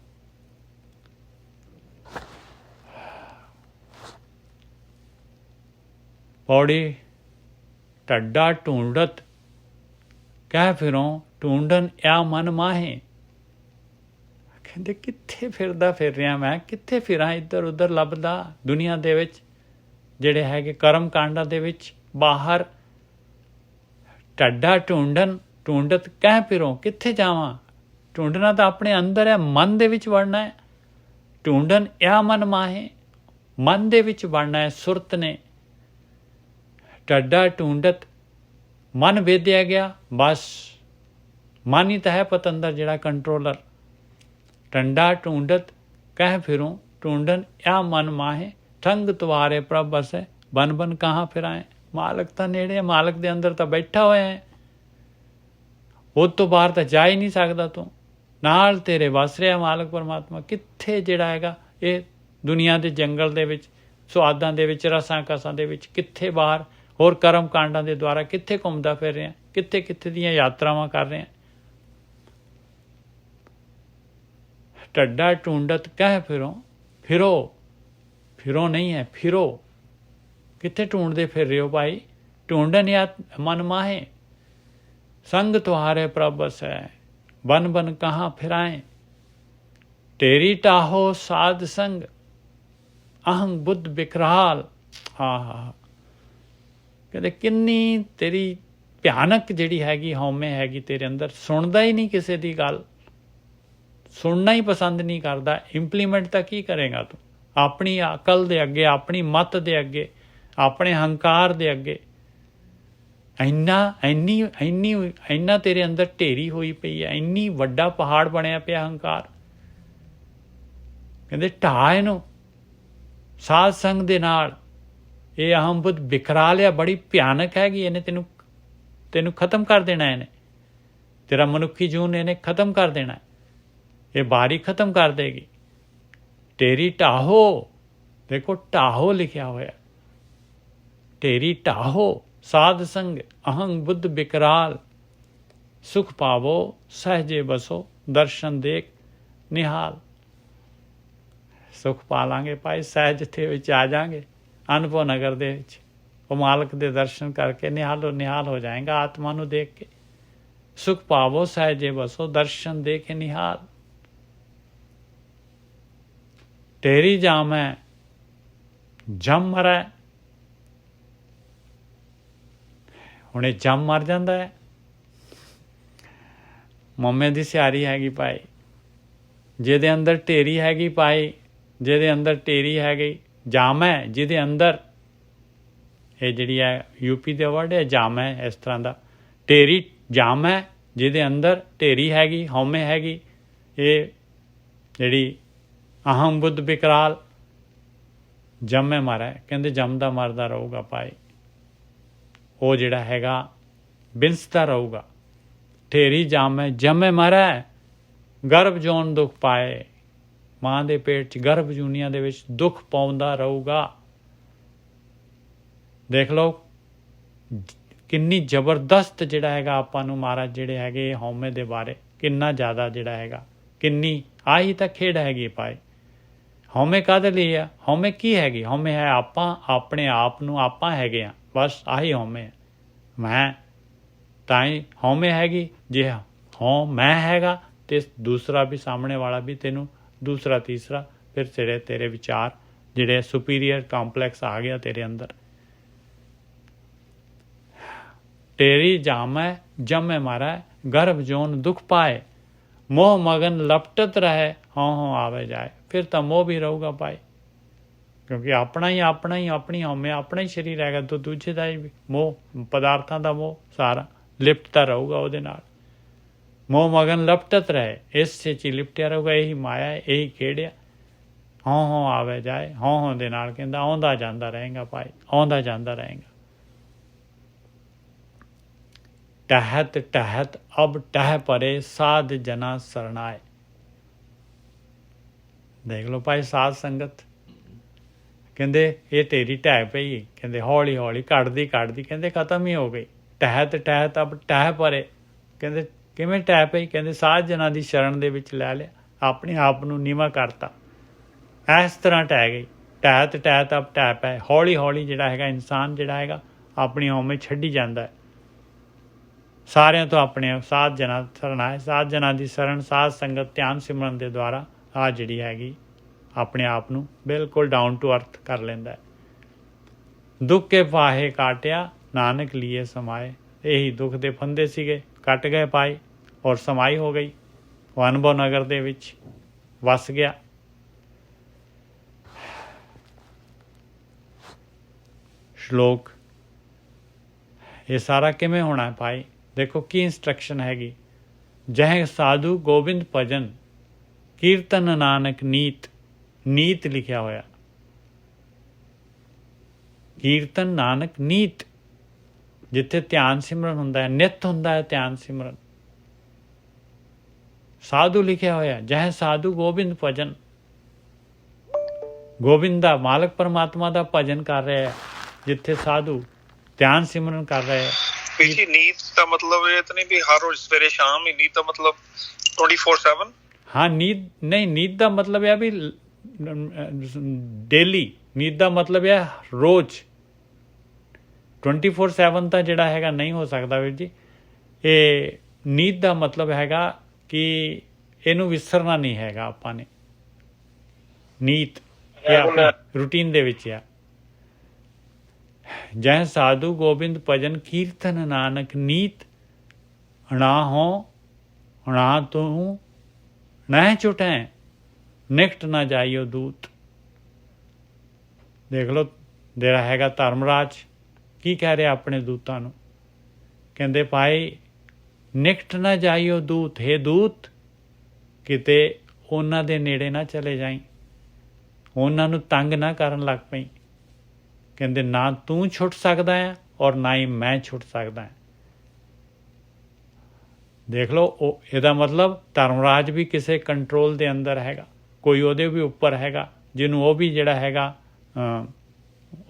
ਪੌੜੀ ਢੱਡਾ ਢੂੰਡਤ ਕਹਿ ਫਿਰੋਂ ਢੂੰਡਨ ਆ ਮਨ ਮਾਹੇ। ਕਹਿੰਦੇ ਕਿੱਥੇ ਫਿਰਦਾ ਫਿਰ ਰਿਹਾ ਮੈਂ, ਕਿੱਥੇ ਫਿਰਾਂ ਇੱਧਰ ਉੱਧਰ ਲੱਭਦਾ ਦੁਨੀਆ ਦੇ ਵਿੱਚ, ਜਿਹੜੇ ਹੈਗੇ ਕਰਮ ਕਾਂਡਾਂ ਦੇ ਵਿੱਚ ਬਾਹਰ। ਢੱਡਾ ਢੂੰਡਤ ਕਹਿ ਫਿਰੋਂ, ਕਿੱਥੇ ਜਾਵਾਂ? ਢੂੰਡਣਾ ਤਾਂ ਆਪਣੇ ਅੰਦਰ ਹੈ, ਮਨ ਦੇ ਵਿੱਚ ਵੜਨਾ ਹੈ। ਢੂੰਡਨ ਆ ਮਨ ਮਾਹੇ, ਮਨ ਦੇ ਵਿੱਚ ਵੜਨਾ ਹੈ ਸੁਰਤ ਨੇ। ਢੱਡਾ ਢੂੰਡਤ ਮਨ ਵੇਦਿਆ ਗਿਆ, ਬਸ ਮਨ ਹੀ ਤਾਂ ਹੈ ਪਤੰਦਰ ਜਿਹੜਾ ਕੰਟਰੋਲਰ। ਟੰਡਾ ਢੂੰਡਤ ਕਹਿ ਫਿਰੂੰ ਢੂੰਡਨ ਆ ਮਨ ਮਾਹੇ, ਠੰਗ ਤੁਵਾਰੇ ਪ੍ਰਭ ਬਸੈ ਬਨ ਬਨ ਕਹਾਂ ਫਿਰਾਏ। ਮਾਲਕ ਤਾਂ ਨੇੜੇ ਹੈ, ਮਾਲਕ ਦੇ ਅੰਦਰ ਤਾਂ ਬੈਠਾ ਹੋਇਆ ਹੈ, ਉਹ ਤੋਂ ਬਾਹਰ ਤਾਂ ਜਾ ਹੀ ਨਹੀਂ ਸਕਦਾ ਤੂੰ। ਨਾਲ ਤੇਰੇ ਵਸ ਰਿਹਾ ਮਾਲਕ ਪਰਮਾਤਮਾ। ਕਿੱਥੇ ਜਿਹੜਾ ਹੈਗਾ ਇਹ ਦੁਨੀਆ ਦੇ ਜੰਗਲ ਦੇ ਵਿੱਚ, ਸੁਆਦਾਂ ਦੇ ਵਿੱਚ, ਰਸਾਂ ਕਸਾਂ ਦੇ ਵਿੱਚ, ਕਿੱਥੇ ਬਾਹਰ ਹੋਰ ਕਰਮ ਕਾਂਡਾਂ ਦੇ ਦੁਆਰਾ ਕਿੱਥੇ ਘੁੰਮਦਾ ਫਿਰ ਰਿਹਾ, ਕਿੱਥੇ ਕਿੱਥੇ ਦੀਆਂ ਯਾਤਰਾਵਾਂ ਕਰ ਰਿਹਾ। ਢੱਡਾ ਢੂੰਡਤ ਕਹਿ ਫਿਰੋ ਨਹੀਂ ਹੈ, ਫਿਰੋ। ਕਿੱਥੇ ਢੂੰਡਦੇ ਫਿਰ ਰਹੇ ਹੋ ਭਾਈ? ਢੂੰਡਨ ਯਾ ਮਨ ਮਾਹੇ, ਸੰਗ ਤੁਹਾਰੇ ਪ੍ਰਭ ਬਸੈ ਬਨ ਬਨ ਕਹਾਂ ਫਿਰਾਏ। ਤੇਰੀ ਟਾਹੋ ਸਾਧ ਸੰਗ ਅਹੰ ਬੁੱਧ ਬਿਕਰਾਲ। ਹਾਂ ਕਹਿੰਦੇ ਕਿੰਨੀ ਤੇਰੀ ਭਿਆਨਕ ਜਿਹੜੀ ਹੈਗੀ ਹਉਮੈ ਹੈਗੀ ਤੇਰੇ ਅੰਦਰ। ਸੁਣਦਾ ਹੀ ਨਹੀਂ ਕਿਸੇ ਦੀ ਗੱਲ, ਸੁਣਨਾ ਹੀ ਪਸੰਦ ਨਹੀਂ ਕਰਦਾ। ਇੰਪਲੀਮੈਂਟ ਤਾਂ ਕੀ ਕਰੇਗਾ ਤੂੰ? ਆਪਣੀ ਅਕਲ ਦੇ ਅੱਗੇ, ਆਪਣੀ ਮੱਤ ਦੇ ਅੱਗੇ, ਆਪਣੇ ਹੰਕਾਰ ਦੇ ਅੱਗੇ ਇੰਨਾ ਤੇਰੇ ਅੰਦਰ ਢੇਰੀ ਹੋਈ ਪਈ ਹੈ, ਇੰਨੀ ਵੱਡਾ ਪਹਾੜ ਬਣਿਆ ਪਿਆ ਹੰਕਾਰ। ਕਹਿੰਦੇ ਢਾਹ ਇਹਨੂੰ ਸਾਧ ਸੰਗ ਦੇ ਨਾਲ। ਇਹ ਅਹਮ ਬੁੱਧ ਬਿਖਰਾ ਲਿਆ, ਬੜੀ ਭਿਆਨਕ ਹੈਗੀ। ਇਹਨੇ ਤੈਨੂੰ ਖਤਮ ਕਰ ਦੇਣਾ, ਇਹਨੇ ਤੇਰਾ ਮਨੁੱਖੀ ਜੂਨ ਇਹਨੇ ਖਤਮ ਕਰ ਦੇਣਾ, ਇਹ ਬਾਰੀ ਖਤਮ ਕਰ ਦੇਗੀ। ਤੇਰੀ ਢਾਹੋ, ਦੇਖੋ ਢਾਹੋ ਲਿਖਿਆ ਹੋਇਆ, ਤੇਰੀ ਢਾਹੋ ਸਾਧ ਸੰਗ ਅਹੰ ਬੁੱਧ ਬਿਕਰਾਲ। ਸੁਖ ਪਾਵੋ ਸਹਜੇ ਬਸੋ ਦਰਸ਼ਨ ਦੇਖ ਨਿਹਾਲ। ਸੁਖ ਪਾ ਲਾਂਗੇ ਭਾਈ, ਸਹਿਜ ਦੇ ਵਿੱਚ ਆ ਜਾਵਾਂਗੇ ਅਨੁਭਵ ਨਗਰ ਦੇ ਵਿੱਚ। ਉਹ ਮਾਲਕ ਦੇ ਦਰਸ਼ਨ ਕਰਕੇ ਨਿਹਾਲ ਹੋ ਜਾਏਗਾ ਆਤਮਾ ਨੂੰ ਦੇਖ ਕੇ। ਸੁਖ ਪਾਵੋ ਸਹਜੇ ਬਸੋ ਦਰਸ਼ਨ ਦੇਖ ਨਿਹਾਲ। ਤੇਰੀ ਜਾਮੈ ਜਮ ਮਰੈ। ਹੁਣ ਇਹ ਜਮ ਮਰ ਜਾਂਦਾ ਹੈ। ਮੰਮੇ ਦੀ ਸਿਆਰੀ ਹੈਗੀ ਭਾਈ, ਜਿਹਦੇ ਅੰਦਰ ਢੇਰੀ ਹੈਗੀ ਭਾਈ, ਜਿਹਦੇ ਅੰਦਰ ਢੇਰੀ ਹੈਗੀ ਜਾਮ ਹੈ, ਜਿਹਦੇ ਅੰਦਰ, ਇਹ ਜਿਹੜੀ ਹੈ ਯੂਪੀ ਦੇ ਵਰਡ ਹੈ ਜਾਮ ਹੈ, ਇਸ ਤਰ੍ਹਾਂ ਦਾ ਢੇਰੀ ਜਾਮ ਹੈ, ਜਿਹਦੇ ਅੰਦਰ ਢੇਰੀ ਹੈਗੀ, ਹਉਮੈ ਹੈਗੀ। ਇਹ ਜਿਹੜੀ ਅਹੰ ਬੁੱਧ ਬਿਕਰਾਲ ਜੰਮੇ ਮਾਰਾ, ਕਹਿੰਦੇ ਜੰਮਦਾ ਮਰਦਾ ਰਹੂਗਾ ਭਾਈ। ਉਹ ਜਿਹੜਾ ਹੈਗਾ ਬਿੰਸਦਾ ਰਹੂਗਾ। ਢੇਰੀ ਜਾਮੈ ਜੰਮੇ ਮਾਰਾ, ਗਰਭ ਜੋਨ ਦੁੱਖ ਪਾਏ। ਮਾਂ ਦੇ ਪੇਟ 'ਚ ਗਰਭ ਜੂਨੀਆਂ ਦੇ ਵਿੱਚ ਦੁੱਖ ਪਾਉਂਦਾ ਰਹੂਗਾ। ਦੇਖ ਲਓ ਕਿੰਨੀ ਜ਼ਬਰਦਸਤ ਜਿਹੜਾ ਹੈਗਾ ਆਪਾਂ ਨੂੰ ਮਹਾਰਾਜ ਜਿਹੜੇ ਹੈਗੇ ਹਉਮੈ ਦੇ ਬਾਰੇ ਕਿੰਨਾ ਜ਼ਿਆਦਾ ਜਿਹੜਾ ਹੈਗਾ, ਕਿੰਨੀ ਆਹੀ ਤਾਂ ਖੇਡ ਹੈਗੀ ਭਾਈ। ਹਉਮੈ ਕਾਹਦੇ ਲਈ ਆ? ਹਉਮੈ ਕੀ ਹੈਗੀ? ਹਉਮੈ ਹੈ ਆਪਾਂ ਆਪਣੇ ਆਪ ਨੂੰ ਆਪਾਂ ਹੈਗੇ ਆ, ਬਸ ਆਹੀ ਹਉਮੈ ਹੈ। ਮੈਂ ਤਾਂ ਹੀ ਹਉਮੈ ਹੈਗੀ। ਜੇ ਮੈਂ ਹੈਗਾ ਤੇ ਦੂਸਰਾ ਵੀ, ਸਾਹਮਣੇ ਵਾਲਾ ਵੀ ਤੈਨੂੰ ਦੂਸਰਾ ਤੀਸਰਾ, ਫਿਰ ਤੇਰੇ ਵਿਚਾਰ ਜਿਹੜੇ ਸੁਪੀਰੀਅਰ ਕੰਪਲੈਕਸ ਆ ਗਿਆ ਤੇਰੇ ਅੰਦਰ। ਤੇਰੀ ਜਾਮੈ ਜੰਮੇ ਮਾਰਾ, ਗਰਭ ਜੋਨ ਦੁੱਖ ਪਾਏ। ਮੋਹ ਮਗਨ ਲਪਟਤ ਰਹੇ, ਹੋਂ ਆਵੇ ਜਾਏ। ਫਿਰ ਤਾਂ ਮੋਹ ਵੀ ਰਹੂਗਾ ਭਾਈ, ਕਿਉਂਕਿ ਆਪਣੀ ਹਉਮੈ, ਆਪਣਾ ਹੀ ਸਰੀਰ ਹੈਗਾ। ਦੂਜੇ ਦਾ ਹੀ ਮੋਹ, ਪਦਾਰਥਾਂ ਦਾ ਮੋਹ ਸਾਰਾ ਲਿਪਟਦਾ ਰਹੂਗਾ ਉਹਦੇ ਨਾਲ। मोह मगन लपटत रहे, इससे ਚ ਲਿਪਟਿਆ ਰਹੂਗਾ। ਇਹੀ ਮਾਇਆ, ਇਹੀ ਖੇੜਿਆ। ਹੋਂ ਹੋਂ ਆਵੇ ਜਾਏ, ਹੋਂ ਹੋਂ ਦੇ ਨਾਲ ਕਹਿੰਦਾ ਆਉਂਦਾ ਜਾਂਦਾ ਰਹੇਗਾ ਭਾਈ, ਆਉਂਦਾ ਜਾਂਦਾ ਰਹੇਗਾ। ਟਹਿਤ ਟਹਿਤ ਅਬ ਟਹਿ ਪਰੇ, ਸਾਧ ਜਨਾ ਸਰਣਾਏ। ਦੇਖ ਲਓ ਭਾਈ, ਸਾਧ ਸੰਗਤ ਕਹਿੰਦੇ ਇਹ ਤੇਰੀ ਢਹਿ ਪਈ, ਕਹਿੰਦੇ ਹੌਲੀ ਹੌਲੀ ਘਟਦੀ ਘਟਦੀ, ਕਹਿੰਦੇ ਖਤਮ ਹੀ ਹੋ ਗਈ। ਟਹਿਤ ਟਹਿਤ ਅਬ ਟਹਿ ਪਰੇ, ਕਹਿੰਦੇ ਕਿਵੇਂ ਟਹਿ ਪਈ? ਕਹਿੰਦੇ ਸਾਧ ਜਨਾਂ ਦੀ ਸ਼ਰਨ ਦੇ ਵਿੱਚ ਲੈ ਲਿਆ, ਆਪਣੇ ਆਪ ਨੂੰ ਨੀਵਾਂ ਕਰਤਾ, ਇਸ ਤਰ੍ਹਾਂ ਟਹਿ ਗਈ। ਟਹਿਤ ਟਹਿਤ ਅਬ ਟਹਿ ਪਏ, ਹੌਲੀ ਹੌਲੀ ਜਿਹੜਾ ਹੈਗਾ ਇਨਸਾਨ ਜਿਹੜਾ ਹੈਗਾ ਆਪਣੀ ਹਉਮੈ ਛੱਡੀ ਜਾਂਦਾ ਹੈ। ਸਾਰਿਆਂ ਤੋਂ ਆਪਣੇ ਸਾਧ ਜਨਾਂ ਸਰਣਾ ਹੈ। ਸਾਧ ਜਨਾਂ ਦੀ ਸ਼ਰਨ, ਸਾਧ ਸੰਗਤ, ਧਿਆਨ ਸਿਮਰਨ ਦੇ ਦੁਆਰਾ ਆ ਜਿਹੜੀ ਹੈਗੀ ਆਪਣੇ ਆਪ ਨੂੰ ਬਿਲਕੁਲ ਡਾਊਨ ਟੂ ਅਰਥ ਕਰ ਲੈਂਦਾ ਹੈ। ਦੁੱਖ ਕੇ ਫਾਹੇ ਕਾਟਿਆ, ਨਾਨਕ ਲੀਏ ਸਮਾਏ। ਇਹੀ ਦੁੱਖ ਦੇ ਫੰਦੇ ਸੀਗੇ, ਕੱਟ ਗਏ ਪਾਏ ਔਰ ਸਮਾਈ ਹੋ ਗਈ। ਉਹ ਅਨੁਭਵ ਨਗਰ ਦੇ ਵਿੱਚ ਵਸ ਗਿਆ। ਸ਼ਲੋਕ ਇਹ ਸਾਰਾ ਕਿਵੇਂ ਹੋਣਾ ਹੈ ਭਾਈ? ਦੇਖੋ ਕੀ ਇੰਸਟਰਕਸ਼ਨ ਹੈਗੀ। ਜਹ ਸਾਧੂ ਗੋਬਿੰਦ ਭਜਨ, ਕੀਰਤਨ ਨਾਨਕ ਨੀਤ। ਨੀਤ ਲਿਖਿਆ ਹੋਇਆ, ਕੀਰਤਨ ਨਾਨਕ ਨੀਤ। ਜਿੱਥੇ ਧਿਆਨ ਸਿਮਰਨ ਹੁੰਦਾ ਹੈ, ਨਿੱਤ ਹੁੰਦਾ ਹੈ ਧਿਆਨ ਸਿਮਰਨ। ਸਾਧੂ ਲਿਖਿਆ ਹੋਇਆ, ਜਹ ਸਾਧੂ ਗੋਬਿੰਦ ਭਜਨ। ਗੋਬਿੰਦ ਦਾ, ਮਾਲਕ ਪਰਮਾਤਮਾ ਦਾ ਭਜਨ ਕਰ ਰਿਹਾ ਹੈ, ਜਿੱਥੇ ਸਾਧੂ ਧਿਆਨ ਸਿਮਰਨ ਕਰ ਰਹੇ ਹੈ। ਜੀ ਨੀਤ ਦਾ ਮਤਲਬ ਇਹ ਤਾਂ ਨਹੀਂ ਵੀ ਹਰ ਰੋਜ਼ ਸਵੇਰੇ ਸ਼ਾਮ ਹੀ? ਨੀਤ ਦਾ ਮਤਲਬ 24/7? ਹਾਂ, ਨੀਂਦ ਨਹੀਂ, ਨੀਂਦ ਦਾ ਮਤਲਬ ਹੈ ਵੀ ਡੇਲੀ। ਨੀਂਦ ਦਾ ਮਤਲਬ ਹੈ ਰੋਜ਼। 24/7 ਤਾਂ ਜਿਹੜਾ ਹੈਗਾ ਨਹੀਂ ਹੋ ਸਕਦਾ ਵੀਰ ਜੀ। ਇਹ ਨੀਂਦ ਦਾ ਮਤਲਬ ਹੈਗਾ ਕਿ ਇਹਨੂੰ ਵਿਸਰਨਾ ਨਹੀਂ ਹੈਗਾ ਆਪਾਂ ਨੇ। ਨੀਤ ਇਹ ਆਪਣਾ ਰੂਟੀਨ ਦੇ ਵਿੱਚ ਆ। ਜਹ ਸਾਧੂ ਗੋਬਿੰਦ ਭਜਨ, ਕੀਰਤਨ ਨਾਨਕ ਨੀਤ। ਅਣਾ ਹੋ ਅਣਾ ਤੂੰ ਨਹਿ ਛੁਟੈ, ਨਿਕਟ ਨਾ ਜਾਈਓ ਦੂਤ। ਦੇਖ ਲਓ ਜਿਹੜਾ ਹੈਗਾ ਧਰਮਰਾਜ ਕੀ ਕਹਿ ਰਿਹਾ ਆਪਣੇ ਦੂਤਾਂ ਨੂੰ? ਕਹਿੰਦੇ ਭਾਈ ਨਿਕਟ ਨਾ ਜਾਈਓ ਦੂਤ। ਹੇ ਦੂਤ, ਕਿਤੇ ਉਹਨਾਂ ਦੇ ਨੇੜੇ ਨਾ ਚਲੇ ਜਾਈਂ, ਉਹਨਾਂ ਨੂੰ ਤੰਗ ਨਾ ਕਰਨ ਲੱਗ ਪਈ। ਕਹਿੰਦੇ ਨਾ ਤੂੰ ਛੁੱਟ ਸਕਦਾ ਹੈ ਔਰ ਨਾ ਹੀ ਮੈਂ ਛੁੱਟ ਸਕਦਾ ਹਾਂ। ਦੇਖ ਲਓ, ਉਹ ਇਹਦਾ ਮਤਲਬ ਧਰਮਰਾਜ ਵੀ ਕਿਸੇ ਕੰਟਰੋਲ ਦੇ ਅੰਦਰ ਹੈਗਾ, ਕੋਈ ਉਹਦੇ ਵੀ ਉੱਪਰ ਹੈਗਾ, ਜਿਹਨੂੰ ਉਹ ਵੀ ਜਿਹੜਾ ਹੈਗਾ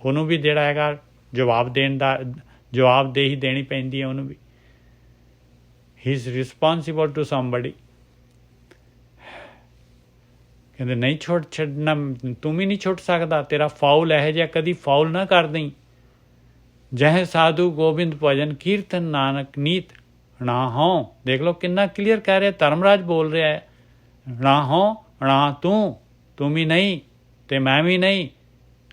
ਉਹਨੂੰ ਵੀ ਜਿਹੜਾ ਹੈਗਾ ਜਵਾਬਦੇਹੀ ਦੇਣੀ ਪੈਂਦੀ ਹੈ ਉਹਨੂੰ ਵੀ। He is responsible to somebody. ਕਹਿੰਦੇ ਨਹੀਂ ਛੱਡਣਾ, ਤੂੰ ਵੀ ਨਹੀਂ ਛੁੱਟ ਸਕਦਾ। ਤੇਰਾ ਫਾਉਲ ਇਹੋ ਜਿਹਾ ਕਦੀ ਫਾਉਲ ਨਾ ਕਰ ਦਈ। ਜਹ ਸਾਧੂ ਗੋਬਿੰਦ ਭਜਨ, ਕੀਰਤਨ ਨਾਨਕ ਨੀਤ। ਨਾ ਹੋਂ, ਦੇਖ ਲਓ ਕਿੰਨਾ ਕਲੀਅਰ ਕਹਿ ਰਿਹਾ, ਧਰਮਰਾਜ ਬੋਲ ਰਿਹਾ ਹੈ। ਨਾ ਹੋਂ ਨਾ ਤੂੰ ਵੀ ਨਹੀਂ ਤੇ ਮੈਂ ਵੀ ਨਹੀਂ।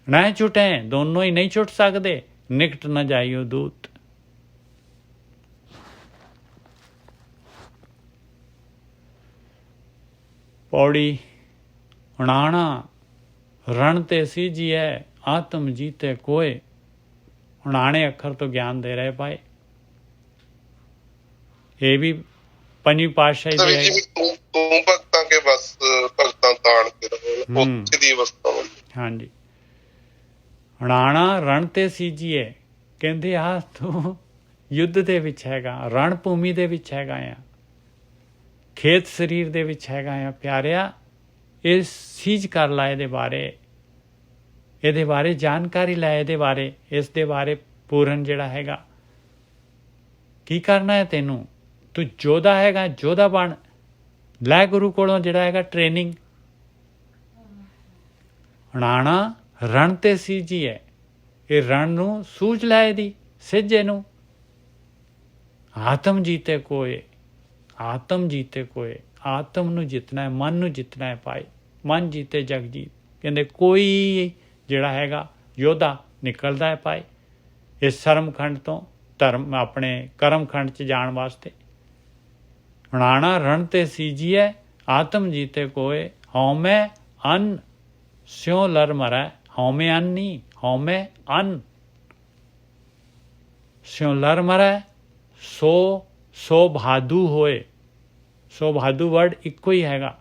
ਨਾ ਛੁਟੇ, ਦੋਨੋਂ ਹੀ ਨਹੀਂ ਛੁੱਟ ਸਕਦੇ। ਨਿਕਟ ਨਾ ਜਾਈਓ ਦੂਤ। ਪੌੜੀ ਉਣਾਣਾ ਰਣ ਤੇ ਸੀਜੀਐ, ਆਤਮ ਜੀਤੇ ਕੋਏ। ਉਣਾਣੇ ਅੱਖਰ ਤੋਂ ਗਿਆਨ ਦੇ ਰਹੇ ਭਾਈ। ਇਹ ਵੀ ਪੰਜਵੀਂ ਪਾਤਸ਼ਾਹੀ ਦੀ ਤੂੰ ਭਗਤਾਂ ਕੇ ਬਸ, ਭਗਤਾਂ ਤਾਣ ਕੇ ਰਹੋ, ਉੱਥੇ ਦੀ ਅਵਸਥਾ। ਹਾਂਜੀ, ਉਣਾਣਾ ਰਣ ਤੇ ਸੀਜੀਏ। ਕਹਿੰਦੇ ਆ ਤੂੰ ਯੁੱਧ ਦੇ ਵਿੱਚ ਹੈਗਾ, ਰਣ ਭੂਮੀ ਦੇ ਵਿੱਚ ਹੈਗਾ ਆ, ਖੇਤ ਸਰੀਰ ਦੇ ਵਿੱਚ ਹੈਗਾ ਆ। ਪਿਆਰਿਆ, ਇਹ ਸੀਜ ਕਰ ਲਾ, ਇਹਦੇ ਬਾਰੇ ਜਾਣਕਾਰੀ ਲੈ, ਇਹਦੇ ਬਾਰੇ, ਇਸ ਦੇ ਬਾਰੇ ਪੂਰਨ ਜਿਹੜਾ ਹੈਗਾ। ਕੀ ਕਰਨਾ ਹੈ ਤੈਨੂੰ? ਤੂੰ ਯੋਧਾ ਹੈਗਾ, ਯੋਧਾ ਬਣ ਲੈ। ਗੁਰੂ ਕੋਲੋਂ ਜਿਹੜਾ ਹੈਗਾ ਟ੍ਰੇਨਿੰਗ। ਉਣਾਣਾ ਰਣ ਤੇ ਸੀਜੀਏ, ਇਹ ਰਣ ਨੂੰ ਸੂਝ ਲੈ, ਇਹਦੀ ਸਿੱਝੇ ਨੂੰ। ਆਤਮ ਜੀਤੇ ਕੋਏ, ਆਤਮ ਜੀਤੇ ਕੋਏ। ਆਤਮ ਨੂੰ ਜਿੱਤਣਾ ਹੈ, ਮਨ ਨੂੰ ਜਿੱਤਣਾ ਹੈ ਭਾਈ। ਮਨ ਜੀਤੇ ਜਗ ਜੀਤ। ਕਹਿੰਦੇ ਕੋਈ ਜਿਹੜਾ ਹੈਗਾ ਯੋਧਾ ਨਿਕਲਦਾ ਹੈ ਭਾਈ ਇਸ ਸ਼ਰਮਖੰਡ ਤੋਂ ਆਪਣੇ ਕਰਮਖੰਡ 'ਚ ਜਾਣ ਵਾਸਤੇ। ਉਣਾਣਾ ਰਣ ਤੇ ਸੀਜੀਏ, ਆਤਮ ਜੀਤੇ ਕੋਏ। ਹਉਮੈ ਅੰਨ ਸਿਉ ਲਰ ਮਰੈ। ਹਉਮੈ ਅੰਨ ਨਹੀਂ, ਹਉਮੈ ਅੰਨ ਸਿਉ ਲਰ ਮਰੈ। ਸੋ ਭਾਦੂ ਹੋਏ। ਸੋ ਬਹਾਦੂ ਵਰਡ ਇੱਕੋ ਹੀ ਹੈਗਾ।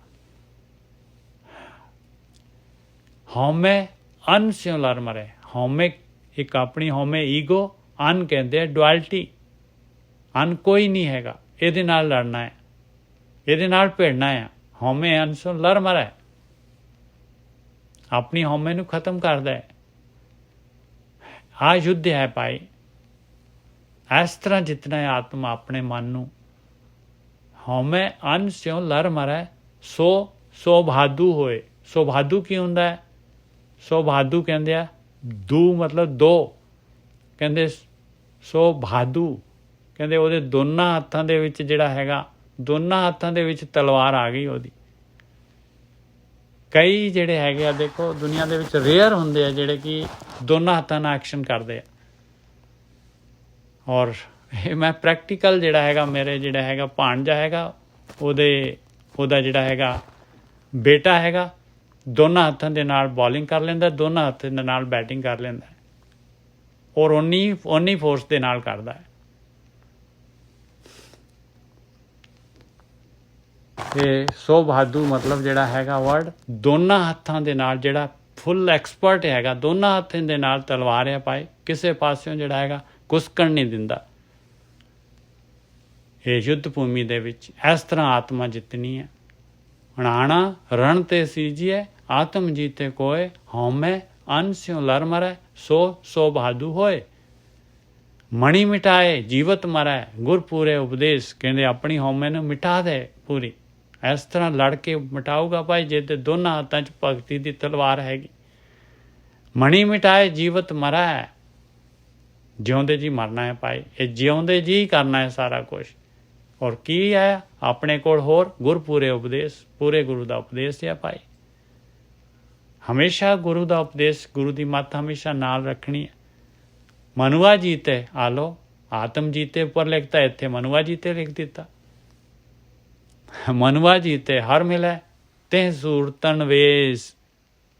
ਹਉਮੈ ਅਨ ਸਿਉ ਲਰ ਮਰੈ। ਹਉਮੈ ਇੱਕ ਆਪਣੀ ਹਉਮੈ ਈਗੋ, ਅਨ ਕਹਿੰਦੇ ਆ ਡੁਐਲਿਟੀ। ਅਨ ਕੋਈ ਨਹੀਂ ਹੈਗਾ, ਇਹਦੇ ਨਾਲ ਲੜਨਾ ਹੈ, ਇਹਦੇ ਨਾਲ ਭਿੜਨਾ ਹੈ। ਹਉਮੈ ਅਨ ਸਿਉ ਲਰ ਮਰੈ, ਆਪਣੀ ਹਉਮੈ ਨੂੰ ਖਤਮ ਕਰਦਾ ਹੈ। ਆ ਯੁੱਧ ਹੈ ਭਾਈ। ਇਸ ਤਰ੍ਹਾਂ ਜਿਤਨਾ ਹੈ ਆਤਮਾ ਆਪਣੇ ਮਨ ਨੂੰ ਹਉਮੈ ਅਨ ਸਿਉ ਲਰ ਮਰੈ ਸੋ ਬਹਾਦੂ ਹੋਏ। ਸੋ ਬਹਾਦੂ ਕੀ ਹੁੰਦਾ ਹੈ? ਸੋ ਬਹਾਦੂ ਕਹਿੰਦੇ ਆ ਦੂ ਮਤਲਬ ਦੋ, ਕਹਿੰਦੇ ਸੋ ਬਹਾਦੂ ਕਹਿੰਦੇ ਉਹਦੇ ਦੋਨਾਂ ਹੱਥਾਂ ਦੇ ਵਿੱਚ ਜਿਹੜਾ ਹੈਗਾ, ਦੋਨਾਂ ਹੱਥਾਂ ਦੇ ਵਿੱਚ ਤਲਵਾਰ ਆ ਗਈ ਉਹਦੀ। ਕਈ ਜਿਹੜੇ ਹੈਗੇ ਆ ਦੇਖੋ ਦੁਨੀਆ ਦੇ ਵਿੱਚ ਰੇਅਰ ਹੁੰਦੇ ਆ ਜਿਹੜੇ ਕਿ ਦੋਨਾਂ ਹੱਥਾਂ ਨਾਲ ਐਕਸ਼ਨ ਕਰਦੇ ਆ। ਔਰ ਇਹ ਮੈਂ ਪ੍ਰੈਕਟੀਕਲ ਜਿਹੜਾ ਹੈਗਾ, ਮੇਰੇ ਜਿਹੜਾ ਹੈਗਾ ਭਾਣਜਾ ਹੈਗਾ, ਉਹਦਾ ਜਿਹੜਾ ਹੈਗਾ ਬੇਟਾ ਹੈਗਾ, ਦੋਨਾਂ ਹੱਥਾਂ ਦੇ ਨਾਲ ਬੋਲਿੰਗ ਕਰ ਲੈਂਦਾ, ਦੋਨਾਂ ਹੱਥਾਂ ਦੇ ਨਾਲ ਬੈਟਿੰਗ ਕਰ ਲੈਂਦਾ, ਔਰ ਓਨੀ ਫੋਰਸ ਦੇ ਨਾਲ ਕਰਦਾ ਹੈ। ਤੇ ਸੋ ਬਹਾਦੂ ਮਤਲਬ ਜਿਹੜਾ ਹੈਗਾ ਵਰਡ ਦੋਨਾਂ ਹੱਥਾਂ ਦੇ ਨਾਲ, ਜਿਹੜਾ ਫੁੱਲ ਐਕਸਪਰਟ ਹੈਗਾ, ਦੋਨਾਂ ਹੱਥਾਂ ਦੇ ਨਾਲ ਤਲਵਾਰ ਆ ਪਾਏ, ਕਿਸੇ ਪਾਸਿਓਂ ਜਿਹੜਾ ਹੈਗਾ ਕੁਸਕਣ ਨਹੀਂ ਦਿੰਦਾ। ਇਹ ਯੁੱਧ ਭੂਮੀ ਦੇ ਵਿੱਚ ਇਸ ਤਰ੍ਹਾਂ ਆਤਮਾ ਜਿੱਤਣੀ ਹੈ। ਹਣਾਣਾ ਰਣ ਤੇ ਸੀਜੀਏ ਆਤਮ ਜੀਤੇ ਕੋਏ, ਹਉਮੈ ਅਨ ਸਿਉ ਲਰ ਮਰੈ ਸੋ ਬਹਾਦੂ ਹੋਏ। ਮਣੀ ਮਿਟਾਏ ਜੀਵਤ ਮਰੈ ਗੁਰ ਪੂਰੇ ਉਪਦੇਸ਼। ਕਹਿੰਦੇ ਆਪਣੀ ਹਉਮੈ ਨੂੰ ਮਿਟਾ ਦੇ ਪੂਰੀ। ਇਸ ਤਰ੍ਹਾਂ ਲੜ ਕੇ ਮਿਟਾਊਗਾ ਭਾਈ ਜੇ ਤੇ ਦੋਨਾਂ ਹੱਥਾਂ 'ਚ ਭਗਤੀ ਦੀ ਤਲਵਾਰ ਹੈਗੀ। ਮਣੀ ਮਿਟਾਏ ਜੀਵਤ ਮਰੈ, ਜਿਉਂਦੇ ਜੀ ਮਰਨਾ ਹੈ ਭਾਈ। ਇਹ ਜਿਉਂਦੇ ਜੀ ਕਰਨਾ ਹੈ ਸਾਰਾ ਕੁਛ। ਔਰ ਕੀ ਹੈ ਆਪਣੇ ਕੋਲ ਹੋਰ? ਗੁਰ ਪੂਰੇ ਉਪਦੇਸ਼, ਪੂਰੇ ਗੁਰੂ ਦਾ ਉਪਦੇਸ਼ ਹੈ ਭਾਈ। ਹਮੇਸ਼ਾ ਗੁਰੂ ਦਾ ਉਪਦੇਸ਼, ਗੁਰੂ ਦੀ ਮੱਤ ਹਮੇਸ਼ਾ ਨਾਲ ਰੱਖਣੀ ਹੈ। ਮਨੁਆ ਜੀਤੇ ਆ ਲਓ, ਆਤਮ ਜੀਤੇ ਉੱਪਰ ਲਿਖਤਾ, ਇੱਥੇ ਮਨੁਆ ਜੀਤੇ ਲਿਖ ਦਿੱਤਾ। ਮਨੁਆ ਜੀਤੇ ਹਰ ਮਿਲੈ ਤੇ ਸੂਰਤਨ ਵੇਸ।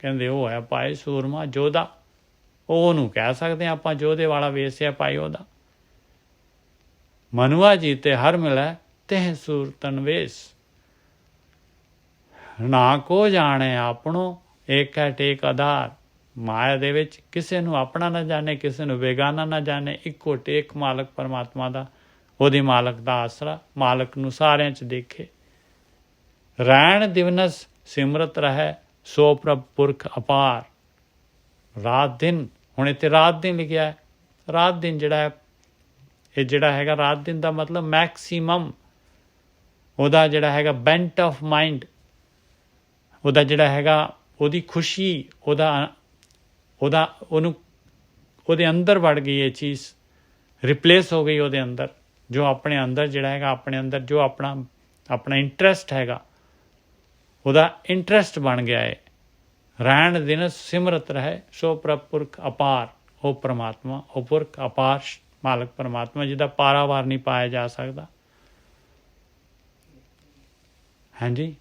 ਕਹਿੰਦੇ ਉਹ ਹੈ ਭਾਈ ਸੂਰਮਾ ਯੋਧਾ, ਉਹਨੂੰ ਕਹਿ ਸਕਦੇ ਆਪਾਂ ਯੋਧੇ ਵਾਲਾ ਵੇਸ ਹੈ ਭਾਈ ਉਹਦਾ। ਮਨੁਆ ਜੀਤੇ ਹਰ ਮਿਲੈ ਤੇ ਸੂਰਤਨ ਵੇਸ। ਨਾ ਕੋ ਜਾਣੇ ਆਪਣੋ ਏਕ ਹੈ ਟੇਕ ਆਧਾਰ। ਮਾਇਆ ਦੇ ਵਿੱਚ ਕਿਸੇ ਨੂੰ ਆਪਣਾ ਨਾ ਜਾਣੇ, ਕਿਸੇ ਨੂੰ ਬੇਗਾਨਾ ਨਾ ਜਾਣੇ। ਇੱਕੋ ਟੇਕ ਮਾਲਕ ਪਰਮਾਤਮਾ ਦਾ, ਉਹਦੇ ਮਾਲਕ ਦਾ ਆਸਰਾ, ਮਾਲਕ ਨੂੰ ਸਾਰਿਆਂ 'ਚ ਦੇਖੇ। ਰੈਣ ਦਿਵਨਸ ਸਿਮਰਤ ਰਹਿ ਸੋ ਪ੍ਰਭ ਪੁਰਖ ਅਪਾਰ। ਰਾਤ ਦਿਨ, ਹੁਣ ਇੱਥੇ ਰਾਤ ਦਿਨ ਲਿਖਿਆ ਹੈ। ਰਾਤ ਦਿਨ ਜਿਹੜਾ ਹੈ, ਇਹ ਜਿਹੜਾ ਹੈਗਾ ਰਾਤ ਦਿਨ ਦਾ ਮਤਲਬ ਮੈਕਸੀਮਮ ਉਹਦਾ ਜਿਹੜਾ ਹੈਗਾ ਬੈਂਟ ਆਫ ਮਾਈਂਡ, ਉਹਦਾ ਜਿਹੜਾ ਹੈਗਾ ਉਹਦੀ ਖੁਸ਼ੀ, ਉਹਦੇ ਅੰਦਰ ਵੜ ਗਈ ਇਹ ਚੀਜ਼, ਰਿਪਲੇਸ ਹੋ ਗਈ ਉਹਦੇ ਅੰਦਰ। ਜੋ ਆਪਣੇ ਅੰਦਰ ਜਿਹੜਾ ਹੈਗਾ, ਆਪਣੇ ਅੰਦਰ ਜੋ ਆਪਣਾ ਇੰਟਰਸਟ ਹੈਗਾ, ਉਹਦਾ ਇੰਟਰਸਟ ਬਣ ਗਿਆ ਹੈ। ਰਹਿਣ ਦਿਨ ਸਿਮਰਤ ਰਹੇ ਸੋ ਪ੍ਰਭ ਪੁਰਖ ਅਪਾਰ। ਉਹ ਪਰਮਾਤਮਾ, ਉਹ ਪੁਰਖ ਅਪਾਰ ਮਾਲਕ ਪਰਮਾਤਮਾ ਜਿਹਦਾ ਪਾਰਾਵਾਰ ਨਹੀਂ ਪਾਇਆ ਜਾ ਸਕਦਾ। ਹਾਂਜੀ।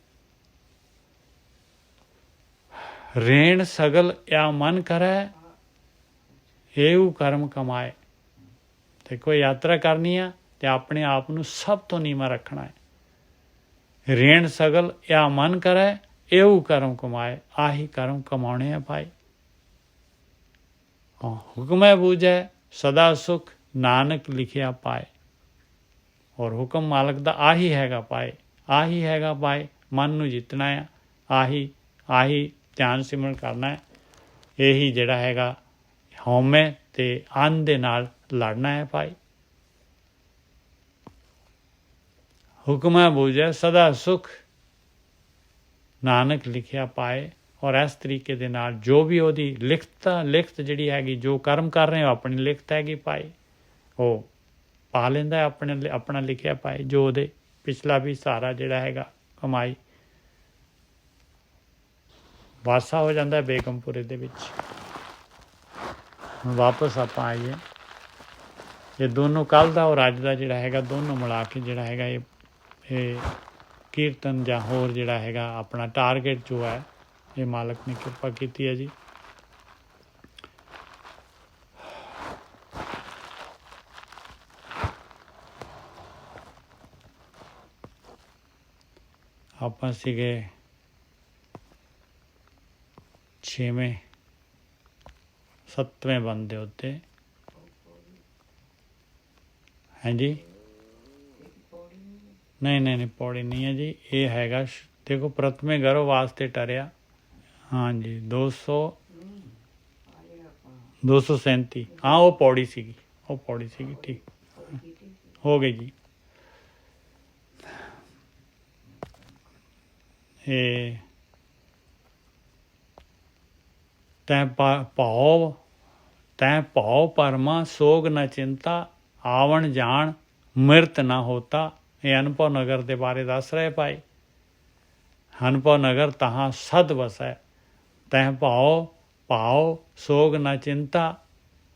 ਰੇਣ ਸਗਲ या ਮਨ ਕਰੈ ਏਉ ਕਰਮ ਕਮਾਏ। ਦੇਖੋ ਯਾਤਰਾ ਕਰਨੀ ਆ ਤੇ ਆਪਣੇ ਆਪ ਨੂੰ ਸਭ ਤੋਂ ਨੀਵਾਂ ਰੱਖਣਾ ਹੈ। ਰੇਣ ਸਗਲ या ਮਨ ਕਰੈ ਏਉ ਕਰਮ ਕਮਾਏ। ਆਹੀ ਕਰਮ ਕਮਾਉਣੇ ਆ ਭਾਈ। ਹੁਕਮੈ ਬੂਝੈ ਸਦਾ ਸੁਖ ਨਾਨਕ ਲਿਖਿਆ ਪਾਏ। ਔਰ ਹੁਕਮ ਮਾਲਕ ਦਾ ਆਹੀ ਹੈਗਾ ਭਾਈ, ਆਹੀ ਹੈਗਾ ਭਾਈ। ਮਨ ਨੂੰ ਜਿੱਤਣਾ ਆ, ਆਹੀ ਧਿਆਨ ਸਿਮਰਨ ਕਰਨਾ ਹੈ। ਇਹੀ ਜਿਹੜਾ ਹੈਗਾ ਹਉਮੈ ਤੇ ਅੰਨ ਦੇ ਨਾਲ ਲੜਨਾ ਹੈ ਭਾਈ। ਹੁਕਮੈ ਬੂਝੈ ਸਦਾ ਸੁਖ ਨਾਨਕ ਲਿਖਿਆ ਪਾਏ। ਔਰ ਇਸ ਤਰੀਕੇ ਦੇ ਨਾਲ ਜੋ ਵੀ ਉਹਦੀ ਲਿਖਤ ਜਿਹੜੀ ਹੈਗੀ, ਜੋ ਕਰਮ ਕਰ ਰਹੇ ਹੋ ਆਪਣੀ ਲਿਖਤ ਹੈਗੀ ਭਾਈ, ਉਹ ਪਾ ਲੈਂਦਾ ਆਪਣਾ ਲਿਖਿਆ ਪਾਏ। ਜੋ ਉਹਦੇ ਪਿਛਲਾ ਵੀ ਸਾਰਾ ਜਿਹੜਾ ਹੈਗਾ ਕਮਾਈ ਵਾਸਾ ਹੋ ਜਾਂਦਾ ਬੇਗਮਪੁਰੇ ਦੇ ਵਿੱਚ। ਹੁਣ ਵਾਪਸ ਆਪਾਂ ਆਈਏ। ਇਹ ਦੋਨੋਂ ਕੱਲ੍ਹ ਦਾ ਔਰ ਅੱਜ ਦਾ ਜਿਹੜਾ ਹੈਗਾ ਦੋਨੋਂ ਮਿਲਾ ਕੇ ਜਿਹੜਾ ਹੈਗਾ ਇਹ ਕੀਰਤਨ ਜਾਂ ਹੋਰ ਜਿਹੜਾ ਹੈਗਾ ਆਪਣਾ ਟਾਰਗੇਟ ਜੋ ਹੈ, ਇਹ ਮਾਲਕ ਨੇ ਕਿਰਪਾ ਕੀਤੀ ਹੈ ਜੀ। ਆਪਾਂ ਸੀਗੇ 6ਵੇਂ 7ਵੇਂ ਬੰਦ ਦੇ ਉੱਤੇ। ਹਾਂਜੀ ਨਹੀਂ ਪੌੜੀ ਨਹੀਂ ਹੈ ਜੀ, ਇਹ ਹੈਗਾ ਦੇਖੋ ਪ੍ਰਥਮੇ ਗਰਭ ਵਾਸਤੇ ਟਰਿਆ। ਹਾਂਜੀ 237 ਹਾਂ ਉਹ ਪੌੜੀ ਸੀਗੀ ਠੀਕ ਹੋ ਗਈ ਜੀ। ਇਹ ਤੈਂ ਭਾਉ ਪਰਮਾ ਸੋਗ ਨ ਚਿੰਤਾ ਆਵਣ ਜਾਣ ਮਿਰਤ ਨਾ ਹੋਤਾ। ਇਹ ਅਨੁਭਵ ਨਗਰ ਦੇ ਬਾਰੇ ਦੱਸ ਰਹੇ ਭਾਈ। ਅਨੁਭਵ ਨਗਰ ਤਹਾਂ ਸਦ ਵਸੈ, ਤੈਂ ਭਾਉ ਸੋਗ ਨ ਚਿੰਤਾ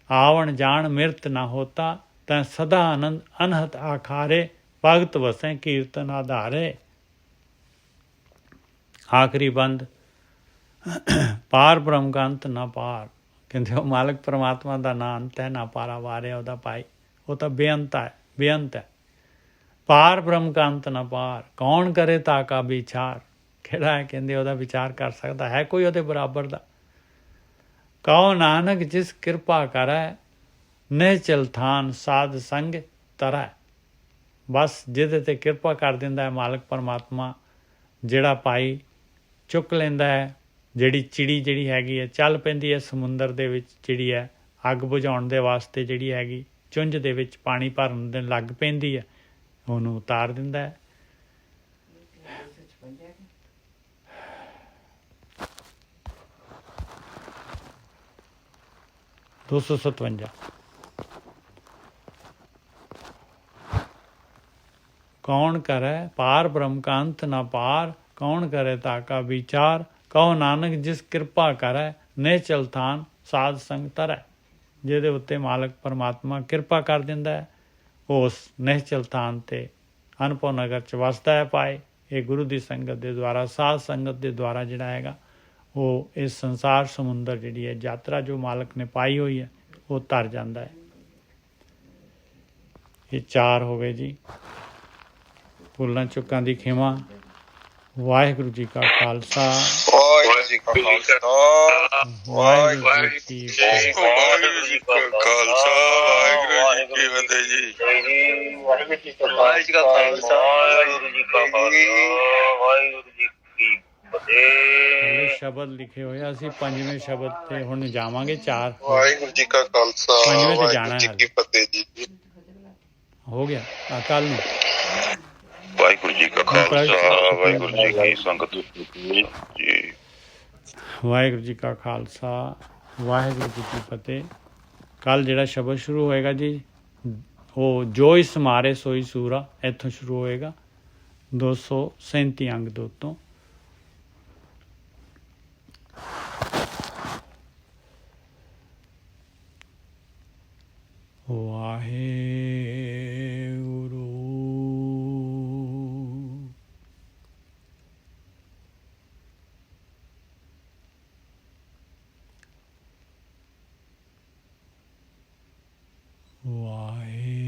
ਆਵਣ ਜਾਣ ਮਿਰਤ ਨਾ ਹੋਤਾ। ਤੈਂ ਸਦਾ ਆਨੰਦ ਅਨਹਤ ਆਖਾਰੇ, ਭਗਤ ਵਸੈ ਕੀਰਤਨ ਆਧਾਰੇ। ਆਖਰੀ ਬੰਦ ਪਾਰ ਬ੍ਰਹਮ ਕਾ ਅੰਤ ਨਾ ਪਾਰ। ਕਹਿੰਦੇ ਉਹ ਮਾਲਕ ਪਰਮਾਤਮਾ ਦਾ ਨਾਂ ਅੰਤ ਹੈ, ਨਾ ਪਾਰਾਵਾਰ ਹੈ ਉਹਦਾ ਭਾਈ, ਉਹ ਤਾਂ ਬੇਅੰਤ ਹੈ। ਪਾਰ ਬ੍ਰਹਮ ਕਾ ਅੰਤ ਨਾ ਪਾਰ, ਕੌਣ ਕਰੇ ਤਾ ਕਾ ਵਿਚਾਰ। ਕਿਹੜਾ ਹੈ ਕਹਿੰਦੇ ਉਹਦਾ ਵਿਚਾਰ ਕਰ ਸਕਦਾ ਹੈ ਕੋਈ ਉਹਦੇ ਬਰਾਬਰ ਦਾ। ਕਹੋ ਨਾਨਕ ਜਿਸ ਕਿਰਪਾ ਕਰੈ, ਨਿਹਚਲ ਥਾਨ ਸਾਧ ਸੰਗ ਤਰੈ। ਬਸ ਜਿਹਦੇ ਤੇ ਕਿਰਪਾ ਕਰ ਦਿੰਦਾ ਹੈ ਮਾਲਕ ਪਰਮਾਤਮਾ, ਜਿਹੜਾ ਭਾਈ ਚੁੱਕ ਲੈਂਦਾ ਹੈ, ਜਿਹੜੀ ਚਿੜੀ ਜਿਹੜੀ ਹੈਗੀ ਹੈ ਚੱਲ ਪੈਂਦੀ ਹੈ ਸਮੁੰਦਰ ਦੇ ਵਿੱਚ, ਜਿਹੜੀ ਹੈ ਅੱਗ ਬੁਝਾਉਣ ਦੇ ਵਾਸਤੇ ਜਿਹੜੀ ਹੈਗੀ ਚੁੰਝ ਦੇ ਵਿੱਚ ਪਾਣੀ ਭਰਨ ਦੇ ਲੱਗ ਪੈਂਦੀ ਹੈ, ਉਹਨੂੰ ਉਤਾਰ ਦਿੰਦਾ ਹੈ। ਦੋ ਸੌ 57 ਕੌਣ ਕਰੈ ਪਾਰ ਬ੍ਰਹਮ ਕਾ ਅੰਤ ਨਾ ਪਾਰ, ਕੌਣ ਕਰੇ ਤਾਕਾ ਵਿਚਾਰ। ਕਹੋ ਨਾਨਕ ਜਿਸ ਕਿਰਪਾ ਕਰੈ, ਨਿਹਚਲ ਥਾਨ ਸਾਧ ਸੰਗ ਤਰੈ। ਜਿਹਦੇ ਉੱਤੇ ਮਾਲਕ ਪਰਮਾਤਮਾ ਕਿਰਪਾ ਕਰ ਦਿੰਦਾ ਹੈ, ਉਸ ਨਿਹਚਲ ਥਾਨ 'ਤੇ ਅਨੁਭਵ ਨਗਰ 'ਚ ਵਸਦਾ ਹੈ ਭਾਈ। ਇਹ ਗੁਰੂ ਦੀ ਸੰਗਤ ਦੇ ਦੁਆਰਾ, ਸਾਧ ਸੰਗਤ ਦੇ ਦੁਆਰਾ ਜਿਹੜਾ ਹੈਗਾ ਉਹ ਇਸ ਸੰਸਾਰ ਸਮੁੰਦਰ ਜਿਹੜੀ ਹੈ ਯਾਤਰਾ ਜੋ ਮਾਲਕ ਨੇ ਪਾਈ ਹੋਈ ਹੈ ਉਹ ਤਰ ਜਾਂਦਾ ਹੈ। ਇਹ 4 ਹੋ ਗਏ ਜੀ। ਭੁੱਲਾਂ ਚੁੱਕਾਂ ਦੀ ਖਿਮਾ। ਵਾਹਿਗੁਰੂ ਜੀ ਕਾ ਖਾਲਸਾ, ਵਾਹਿਗੁਰੂ ਜੀ ਕਾ ਖਾਲਸਾ, ਵਾਹਿਗੁਰੂ ਜੀ ਕੀ ਫਤਿਹ। ਵਾਹਿਗੁਰੂ ਜੀ ਕਾ ਖਾਲਸਾ, ਵਾਹਿਗੁਰੂ ਜੀ ਕੀ ਫਤਿਹ ਜੀ। ਵਾਹਿਗੁਰੂ ਜੀ ਕਾ ਖਾਲਸਾ, ਵਾਹਿਗੁਰੂ ਜੀ ਕਾ ਖਾਲਸਾ, ਵਾਹਿਗੁਰੂ ਜੀ ਕੀ ਫਤਿਹ। ਸ਼ਬਦ ਲਿਖੇ ਹੋਏ ਆ, ਅਸੀਂ 5ਵੇਂ ਸ਼ਬਦ ਤੇ ਹੁਣ ਜਾਵਾਂਗੇ। 4 ਵਾਹਿਗੁਰੂ ਜੀ ਕਾ ਖਾਲਸਾ, 5ਵੇਂ ਤੇ ਜਾਣਾ ਵਾਹਿਗੁਰੂ ਜੀ ਹੈ। ਕੀ ਫਤਿਹ ਜੀ। ਹੋ ਗਿਆ ਕੱਲ ਨੂੰ। ਵਾਹਿਗੁਰੂ ਜੀ ਕਾ ਖਾਲਸਾ, ਵਾਹਿਗੁਰੂ ਜੀ ਕੀ ਸੰਗਤ ਜੀ। ਵਾਹਿਗੁਰੂ ਜੀ ਕਾ ਖਾਲਸਾ, ਵਾਹਿਗੁਰੂ ਜੀ ਕੀ ਫਤਿਹ। ਕੱਲ ਜਿਹੜਾ ਸ਼ਬਦ ਸ਼ੁਰੂ ਹੋਏਗਾ ਜੀ, ਉਹ ਜੋ ਇਸ ਮਾਰੇ ਸੋਈ ਸੂਰਾ, ਇੱਥੋਂ ਸ਼ੁਰੂ ਹੋਏਗਾ 237 ਅੰਗ ਦੇ ਉੱਤੋਂ। ਵਾਹਿਗੁਰੂ ਵਾਹਿਗੁਰੂ